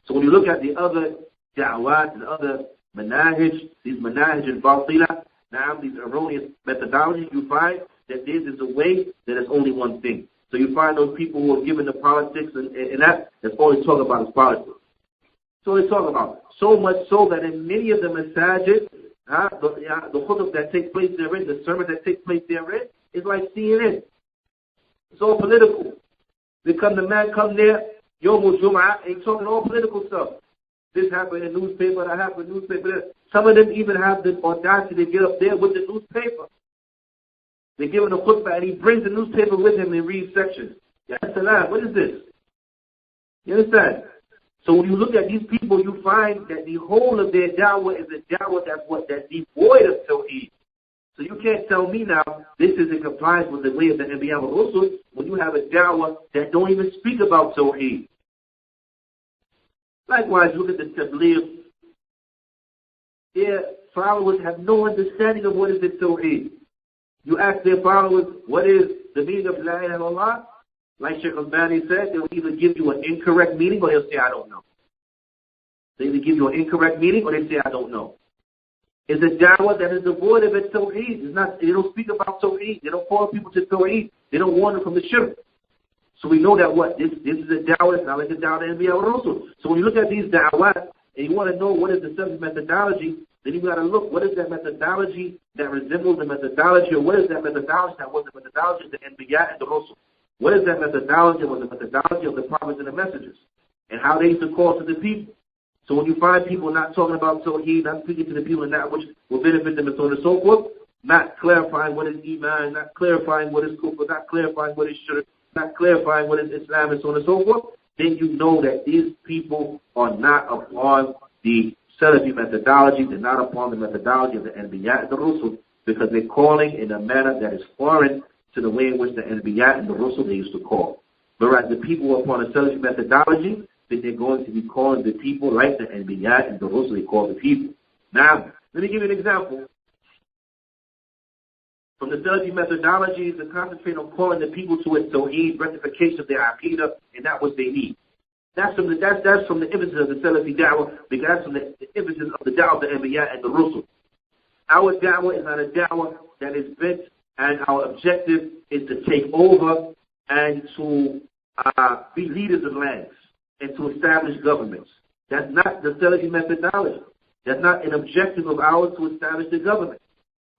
So when you look at the other da'wat and other manahij, these manahij and batila, now these erroneous methodologies, you find that this is a way that is only one thing. So you find those people who are given the politics and that's all they talk about is politics. So they talk about. So much so that in many of the masajid, the khutbah that takes place therein, the sermon that takes place therein, is like CNN. It's all political. The man come there, Yomul Jum'ah, and he's talking all political stuff. This happened in the newspaper, that happened in the newspaper. Some of them even have the audacity to get up there with the newspaper. They give him a khutbah and he brings the newspaper with him and reads sections. Ya Salaam, what is this? You understand? So when you look at these people, you find that the whole of their da'wah is a da'wah that's devoid of Tawheed. So you can't tell me now this is in compliance with the way of the Anbiya wa Rusul when you have a da'wah that don't even speak about Tawheed. Likewise, look at the Tabligh. Their followers have no understanding of what is the Tawheed. You ask their followers, what is the meaning of La ilaha illallah? Like Shaykh al-Bani said, they'll either give you an incorrect meaning or they'll say, I don't know. They either give you an incorrect meaning or they say, I don't know. It's a da'wah that is devoid of its Tawheed. They don't speak about Tawheed. They don't call people to Tawheed. They don't warn them from the shirk. So we know that what? This is a da'wah, it's not like the da'wah of the Anbiya wa Rusul. So when you look at these da'wahs and you want to know what is the subject methodology, then you got to look, what is that methodology that resembles the methodology, or what is that methodology that was the methodology of the Anbiya and the Rusul? What is that methodology that was the methodology of the prophets and the messengers? and how they used to call to the people. So when you find people not talking about Tawheed, not speaking to the people and that which will benefit them and so on and so forth, not clarifying what is Iman, not clarifying what is Kufr, not clarifying what is Shirk, not clarifying what is Islam and so on and so forth, then you know that these people are not upon the Salafi methodology, they're not upon the methodology of the Anbiya and the Rusul, because they're calling in a manner that is foreign to the way in which the Anbiya and the Rusul they used to call. Whereas the people who are upon the Salafi methodology, then they're going to be calling the people like the Anbiya and the Rusul they call the people. Now, let me give you an example. From the Salafi methodology is to concentrate on calling the people to a Tawheed, rectification of their Aqidah, and that what they need. That's from the emphasis of the Salafi da'wah, because that's from the emphasis of the da'wah of the Anbiya and the Rusul. Our da'wah is not a da'wah that is bent, and our objective is to take over and to be leaders of lands and to establish governments. That's not the Salafi methodology. That's not an objective of ours to establish the government.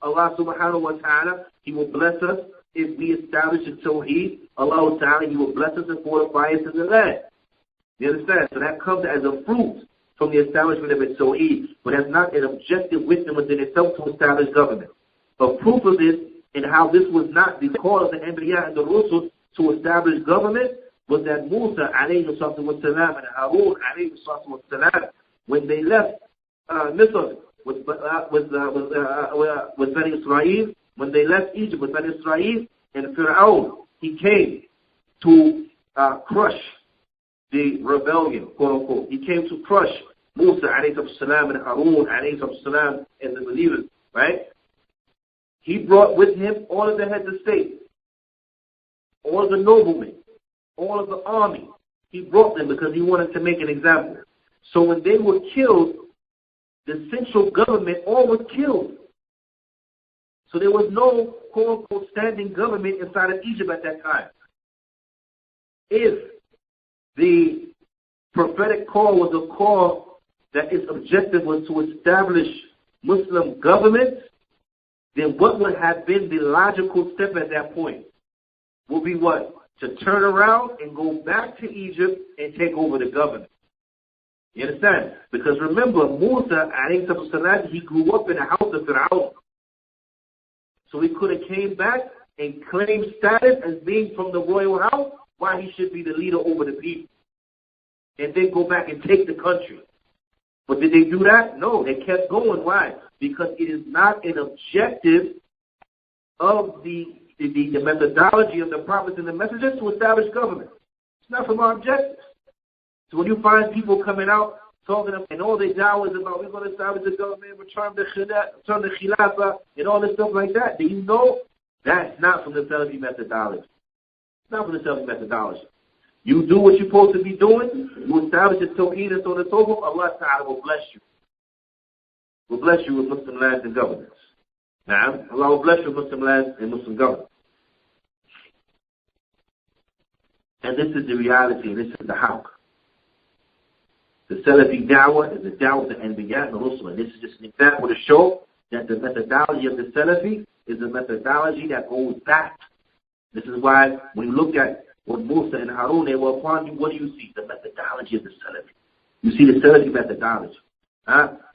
Allah subhanahu wa ta'ala, He will bless us if we establish a Tawheed. Allah ta'ala, He will bless us and fortify us in the land. You understand? So that comes as a fruit from the establishment of a Tawheed, but that's not an objective wisdom within itself to establish government. A proof of this and how this was not the call of the Anbiya and the Rusul to establish government was that Musa alayhi salatu wa salam and Harun alayhi salatu wa salam, when they left Misr with Bani Israel, when they left Egypt with Bani Israel, and Fir'aun, he came to crush the rebellion, quote unquote. He came to crush Musa alayhi salam and Harun alayhi salam and the believers, right? He brought with him all of the heads of state, all of the noblemen, all of the army. He brought them because he wanted to make an example. So when they were killed, the central government all was killed. So there was no quote-unquote standing government inside of Egypt at that time. If the prophetic call was a call that its objective was to establish Muslim government, then what would have been the logical step at that point? Will be what? To turn around and go back to Egypt and take over the government. You understand? Because remember, Musa, alayhi salam, he grew up in the house of Fir'aun. So he could have came back and claimed status as being from the royal house, why he should be the leader over the people. And then go back and take the country. But did they do that? No, they kept going. Why? Because it is not an objective of the methodology of the prophets and the messengers to establish government. It's not from our objectives. So when you find people coming out talking and all their da'wah is about we're going to establish the government, return the khilafah, and all this stuff like that, do you know that's not from the Salafi methodology? It's not from the Salafi methodology. You do what you're supposed to be doing, you establish the Tawheed and so on and so forth, Allah Ta'ala will bless you. Will bless you with Muslim lands and governments. Now, Allah will bless you with Muslim lands and Muslim governments. And this is the reality, this is the haqq. The Salafi da'wah is the da'wah of the Anbiya and the Rusul. And this is just an example to show that the methodology of the Salafi is a methodology that goes back. This is why when you look at what Musa and Harun they were upon, what do you see? The methodology of the Salafi. You see the Salafi methodology.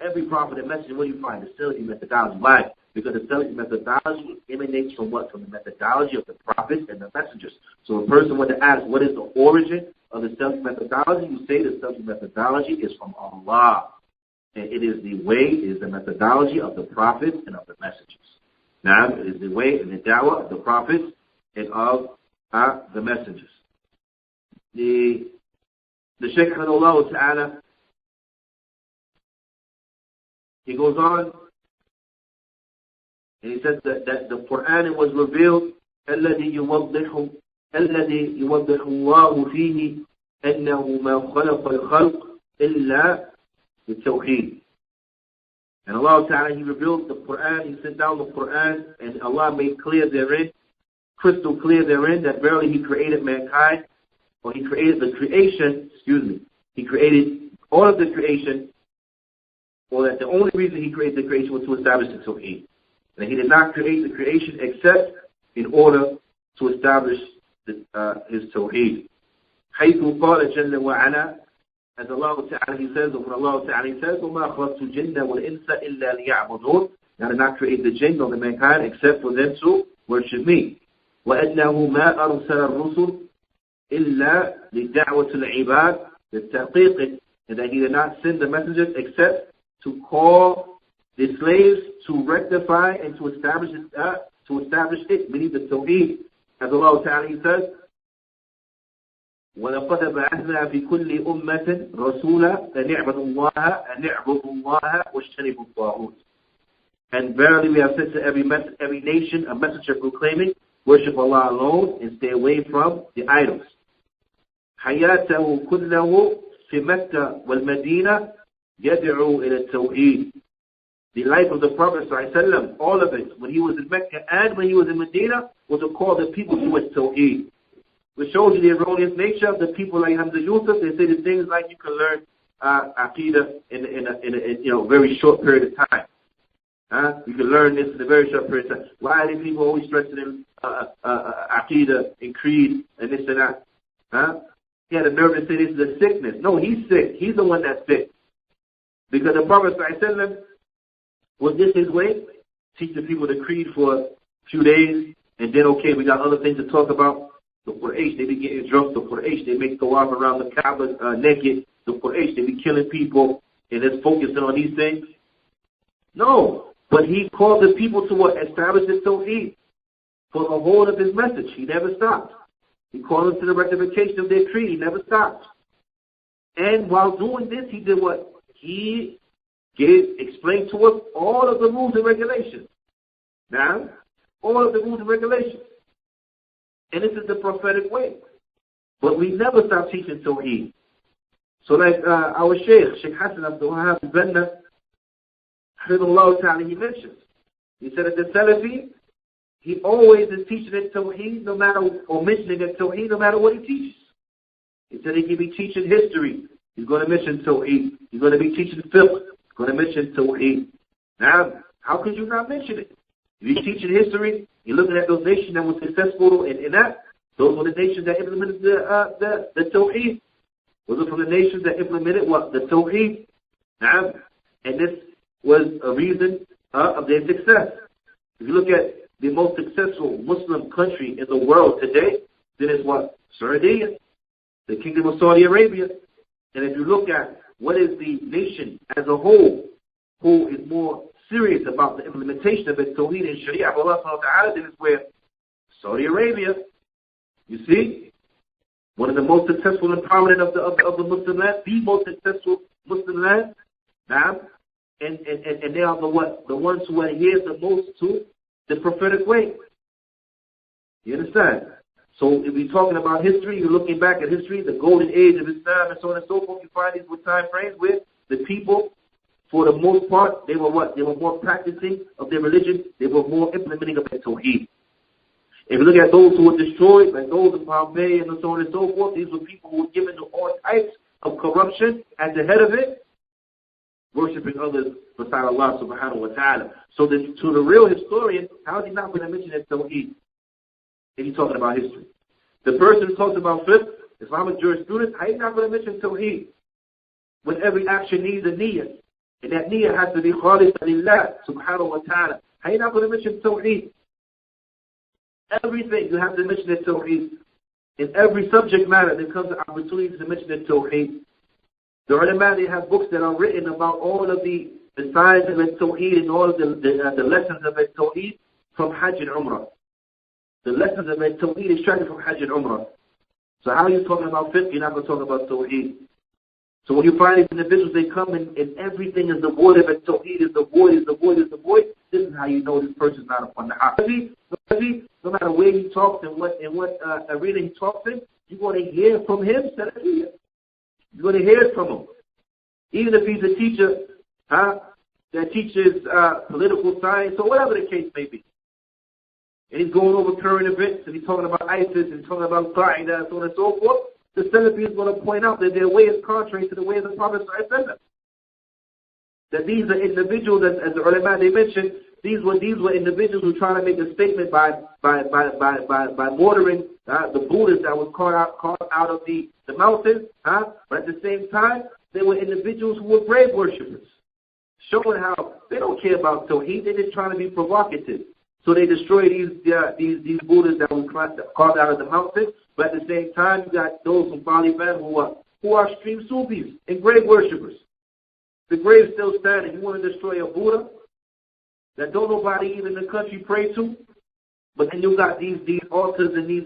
Every prophet and messenger, what do you find? The Salafi methodology. Why? Because the Salafi methodology emanates from what? From the methodology of the prophets and the messengers. So a person were to ask, what is the origin of the Salafi methodology? You say the Salafi methodology is from Allah. And it is the way, it is the methodology of the prophets and of the messengers. Now, it is the way and the da'wah of the prophets and of the messengers. The Shaykh Hadullah Ta'ala, he goes on, and he says that the Quran was revealed, الذي يوضح الله فيه أنه ما خلق الخلق إلا بالتوحيد. And Allah Ta'ala, He revealed the Quran, He sent down the Quran, and Allah made clear therein, crystal clear therein, that verily He created mankind, or He created the creation, He created all of the creation, or that the only reason He created the creation was to establish the Tawheed. And He did not create the creation except in order to establish His Tawheed. حيث قال جل وعلا as Allah Ta'ala He says, when Allah Ta'ala He says, وَمَا خَلَقْتُ الْجِنَّ وَالْإِنسَ إِلَّا لِيَعْبُدُونَ, I did not create the jinn or the mankind except for them to worship me. وَأَنَّهُ مَا أَرْسَلَ الرُّسُلُ إِلَّا لِدَعْوَةِ الْعِبَادِ, لِلتَّحْقِيقِ, and that He did not send the messengers except to call the slaves to rectify and to establish it, meaning the Tawheed. As Allah Ta'ala He says, وَلَقَدْ بَعَثْنَا فِي كُلِّ أُمَّةٍ رَسُولًا أَنِ اعْبُدُوا اللَّهَ وَاجْتَنِبُوا الطَّاغُوتَ. And verily we have sent to every nation a messenger proclaiming, worship Allah alone and stay away from the idols. حَيَاتَهُ كُلَّهُ في مكة والمدينة يدعو إلى التوحيد. The life of the Prophet ﷺ, all of it, when he was in Mecca and when he was in Medina, was to call the people towards Tawheed. Which shows you the erroneous nature of the people like Hamza Yusuf. They say the things like you can learn Aqidah in a very short period of time. You can learn this in a very short period of time. Why are these people always stressing in Aqidah and Creed and this and that? He had a nerve to say this is a sickness. No, he's sick. He's the one that's sick. Because the Prophet ﷺ, was this his way? Teach the people the creed for a few days, and then okay, we got other things to talk about. The Quraysh, they be getting drunk. The Quraysh, they make tawaf around the Kaaba naked. The Quraysh, they be killing people, and it's focusing on these things. No, but he called the people to what? Establish the Tawheed for the whole of his message. He never stopped. He called them to the rectification of their creed. He never stopped. And while doing this, he did what? He explained to us all of the rules and regulations. Now, all of the rules and regulations. And this is the prophetic way. But we never stop teaching Tawheed. So like our Sheikh Hassan Abdul Wahab al-Banna, Hafidhullah Ta'ala, he mentions. He said that the Salafy, he always is teaching it Tawheed, no matter, or mentioning it Tawheed, no matter what he teaches. He said he can be teaching history. He's going to mention Tawheed. He's going to be teaching fiqh. He's going to mention Tawheed. Now, how could you not mention it? If you're teaching history, you're looking at those nations that were successful in that. Those were the nations that implemented the Tawheed. Those are from the nations that implemented what? The Tawheed. Now, and this was a reason of their success. If you look at the most successful Muslim country in the world today, then it's what? Saudi, the Kingdom of Saudi Arabia. And if you look at what is the nation as a whole who is more serious about the implementation of its Tawheed and Sharia of Allah subhanahu wa ta'ala, then it's where? Saudi Arabia. You see? One of the most successful and prominent of the Muslim land, the most successful Muslim land. Now, and they are the ones who adhere the most to the prophetic way. You understand? So if we're talking about history, you're looking back at history, the golden age of Islam and so on and so forth, you find these with time frames where the people, for the most part, they were what? They were more practicing of their religion. They were more implementing of their Tawheed. If you look at those who were destroyed, like those in Pompeii and so on and so forth, these were people who were given to all types of corruption at the head of it, worshipping others beside Allah subhanahu wa ta'ala. So to the real historian, how is he not going to mention that Tawheed if he's talking about history? The person who talks about fiqh, Islamic jurisprudence, how is he not going to mention Tawheed? When every action needs a niyyah, and that niyyah has to be khalis lillah subhanahu wa ta'ala. How are you not going to mention Tawheed? Everything you have to mention the Tawheed. In every subject matter, there comes an opportunity to mention the Tawheed. The ulama, they have books that are written about all of the science of the Tawheed and all of the lessons of the Tawheed from Hajj and Umrah. The lessons of the Tawheed is extracted from Hajj and Umrah. So how are you talking about fiqh? You're not going to talk about Tawheed. So when you find these individuals, they come and everything is the void of it. Tawheed is the void, is the void, is the void. This is how you know this person's not upon the haqq. No matter where he talks and what arena he talks in, you're going to hear from him. You're going to hear it from him. Even if he's a teacher that teaches political science or whatever the case may be. And he's going over current events and he's talking about ISIS and he's talking about Qaeda and so on and so forth. The Salafy is going to point out that their way is contrary to the way of the Prophet ﷺ. That these are individuals, as the ulama they mentioned, These were individuals who were trying to make a statement by murdering the Buddhists that was caught out of the mountains. But at the same time, they were individuals who were grave worshippers, showing how they don't care about Tawheed. They're just trying to be provocative. So they destroy these Buddhists that were caught out of the mountains. But at the same time, you got those from Taliban who are extreme Sufis and grave worshippers. The grave's still standing. You want to destroy a Buddha that don't nobody even in the country pray to? But then you got these altars and these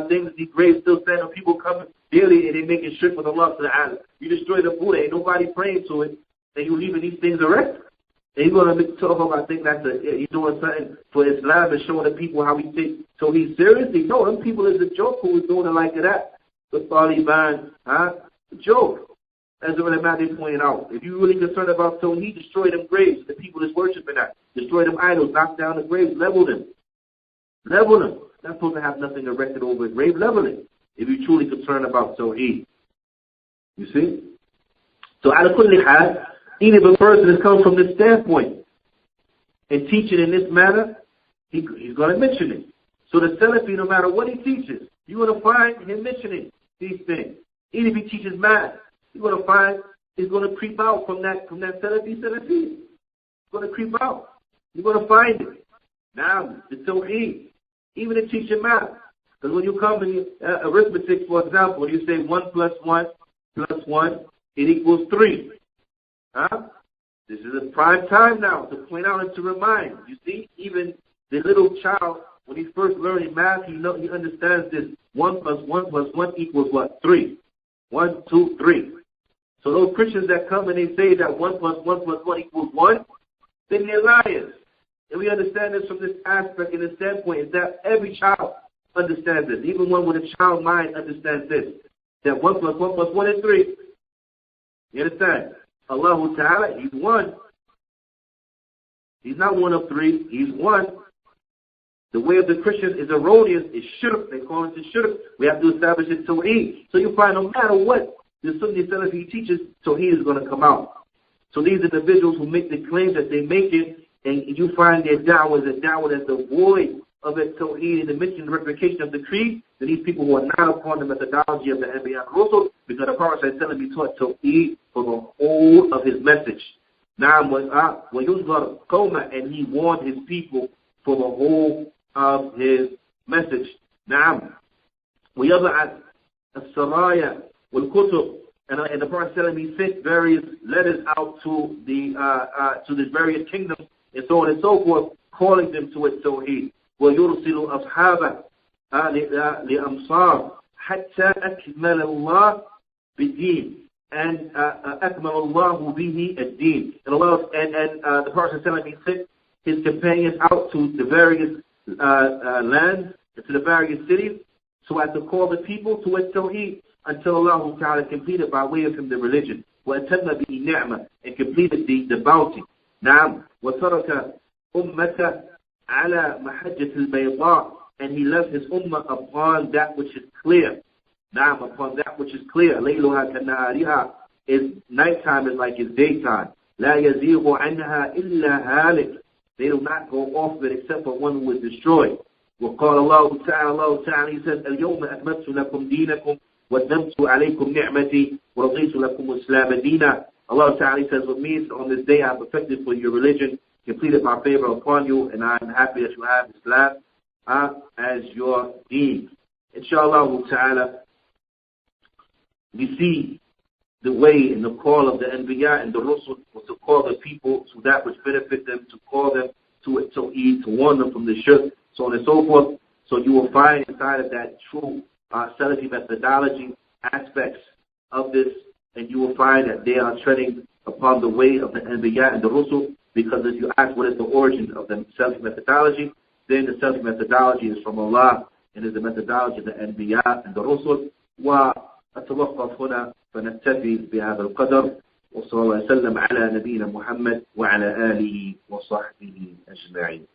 things, these graves still standing. People coming daily and they making shirk with Allah Ta'ala. You destroy the Buddha, ain't nobody praying to it, and you leaving these things erect. And you're going to talk about, I think you're doing something for Islam and showing the people how we take Tawheed seriously. No, them people is a joke who was doing it like that. The Taliban, a joke. As the Ulama pointed out, if you're really concerned about Tawheed, destroy them graves. The people is worshiping that. Destroy them idols, knock down the graves, level them. Level them. Not supposed to have nothing erected over a grave, level it. If you're truly concerned about Tawheed. You see? So, ala kulli hal, even if a person is coming from this standpoint and teaching in this manner, he's going to mention it. So the Salafy, no matter what he teaches, you're going to find him mentioning these things. Even if he teaches math, you're going to find it's going to creep out from that Salafi. It's going to creep out. You're going to find it. Now, the Tawheed, even in teaching math. Because when you come in arithmetic, for example, you say 1 plus 1 plus 1, it equals 3. This is a prime time now to point out and to remind. You see, even the little child, when he's first learning math, he understands this 1 plus 1 plus 1 equals what? 3. 1, 2, 3. So those Christians that come and they say that 1 plus 1 plus 1 equals 1, then they're liars. And we understand this from this aspect and this standpoint is that every child understands this. Even one with a child mind understands this. That 1 plus 1 plus 1 is 3. You understand? Allah Ta'ala, He's one. He's not one of three. He's one. The way of the Christians is erroneous. It's shirk. They call it shirk. We have to establish it Tawheed. So you find no matter what the Sunni Salafi teaches, Tawheed is going to come out. So these individuals who make the claims that they make it, and you find their da'wah is a da'wah that's devoid of its Tawheed and the mission and replication of the creed, then these people who are not upon the methodology of the Anbiya and Rusul, because the Prophet ﷺ taught Tawheed for the whole of his message. Now, when you got Qawma, and he warned his people for the whole of his message. Now, we have as-saraya wal-kutub, and the Prophet ﷺ sent various letters out to the various kingdoms and so on and so forth, calling them to its Tawheed. ويرسل أصحابه لأمصار حتى أكمل الله بالدين and أكمل الله به الدين. And the Prophet sent his companions out to the various lands, to the various cities, so as to call the people to its Tawheed until Allah Ta'ala completed by way of him the religion. وأتم به النعمة, and completed the bounty. نعم وترك أمته على محجة البيضاء, and he left his ummah upon that which is clear. Now, upon that which is clear. ليلها كنهارها, is nighttime is like its daytime. لا يزيغ عنها إلا هالك, they do not go off of it except for one who is destroyed. وقال الله تعالى, he says, اليوم أكملت لكم دينكم وأتممت عليكم نعمتي ورضيت لكم الإسلام دينا. Allah Ta'ala says, with me on this day I have perfected for your religion, completed my favor upon you, and I am happy that you have Islam as your deen. Inshallah Ta'ala, we see the way and the call of the Anbiya and the Rusul was to call the people to that which benefit them, to call them to it, to eat, to warn them from the shirk, so on and so forth. So you will find inside of that true Salafi methodology aspects of this, and you will find that they are treading upon the way of the Anbiya and the Rusul, because if you ask what is the origin of the Salafi methodology, then the Salafi methodology is from Allah and is the methodology of the Anbiya and the Rusul. وأتوقف هنا فنكتفي بهذا القدر وصلى الله وسلم على نبينا محمد وعلى آله وصحبه أجمعين.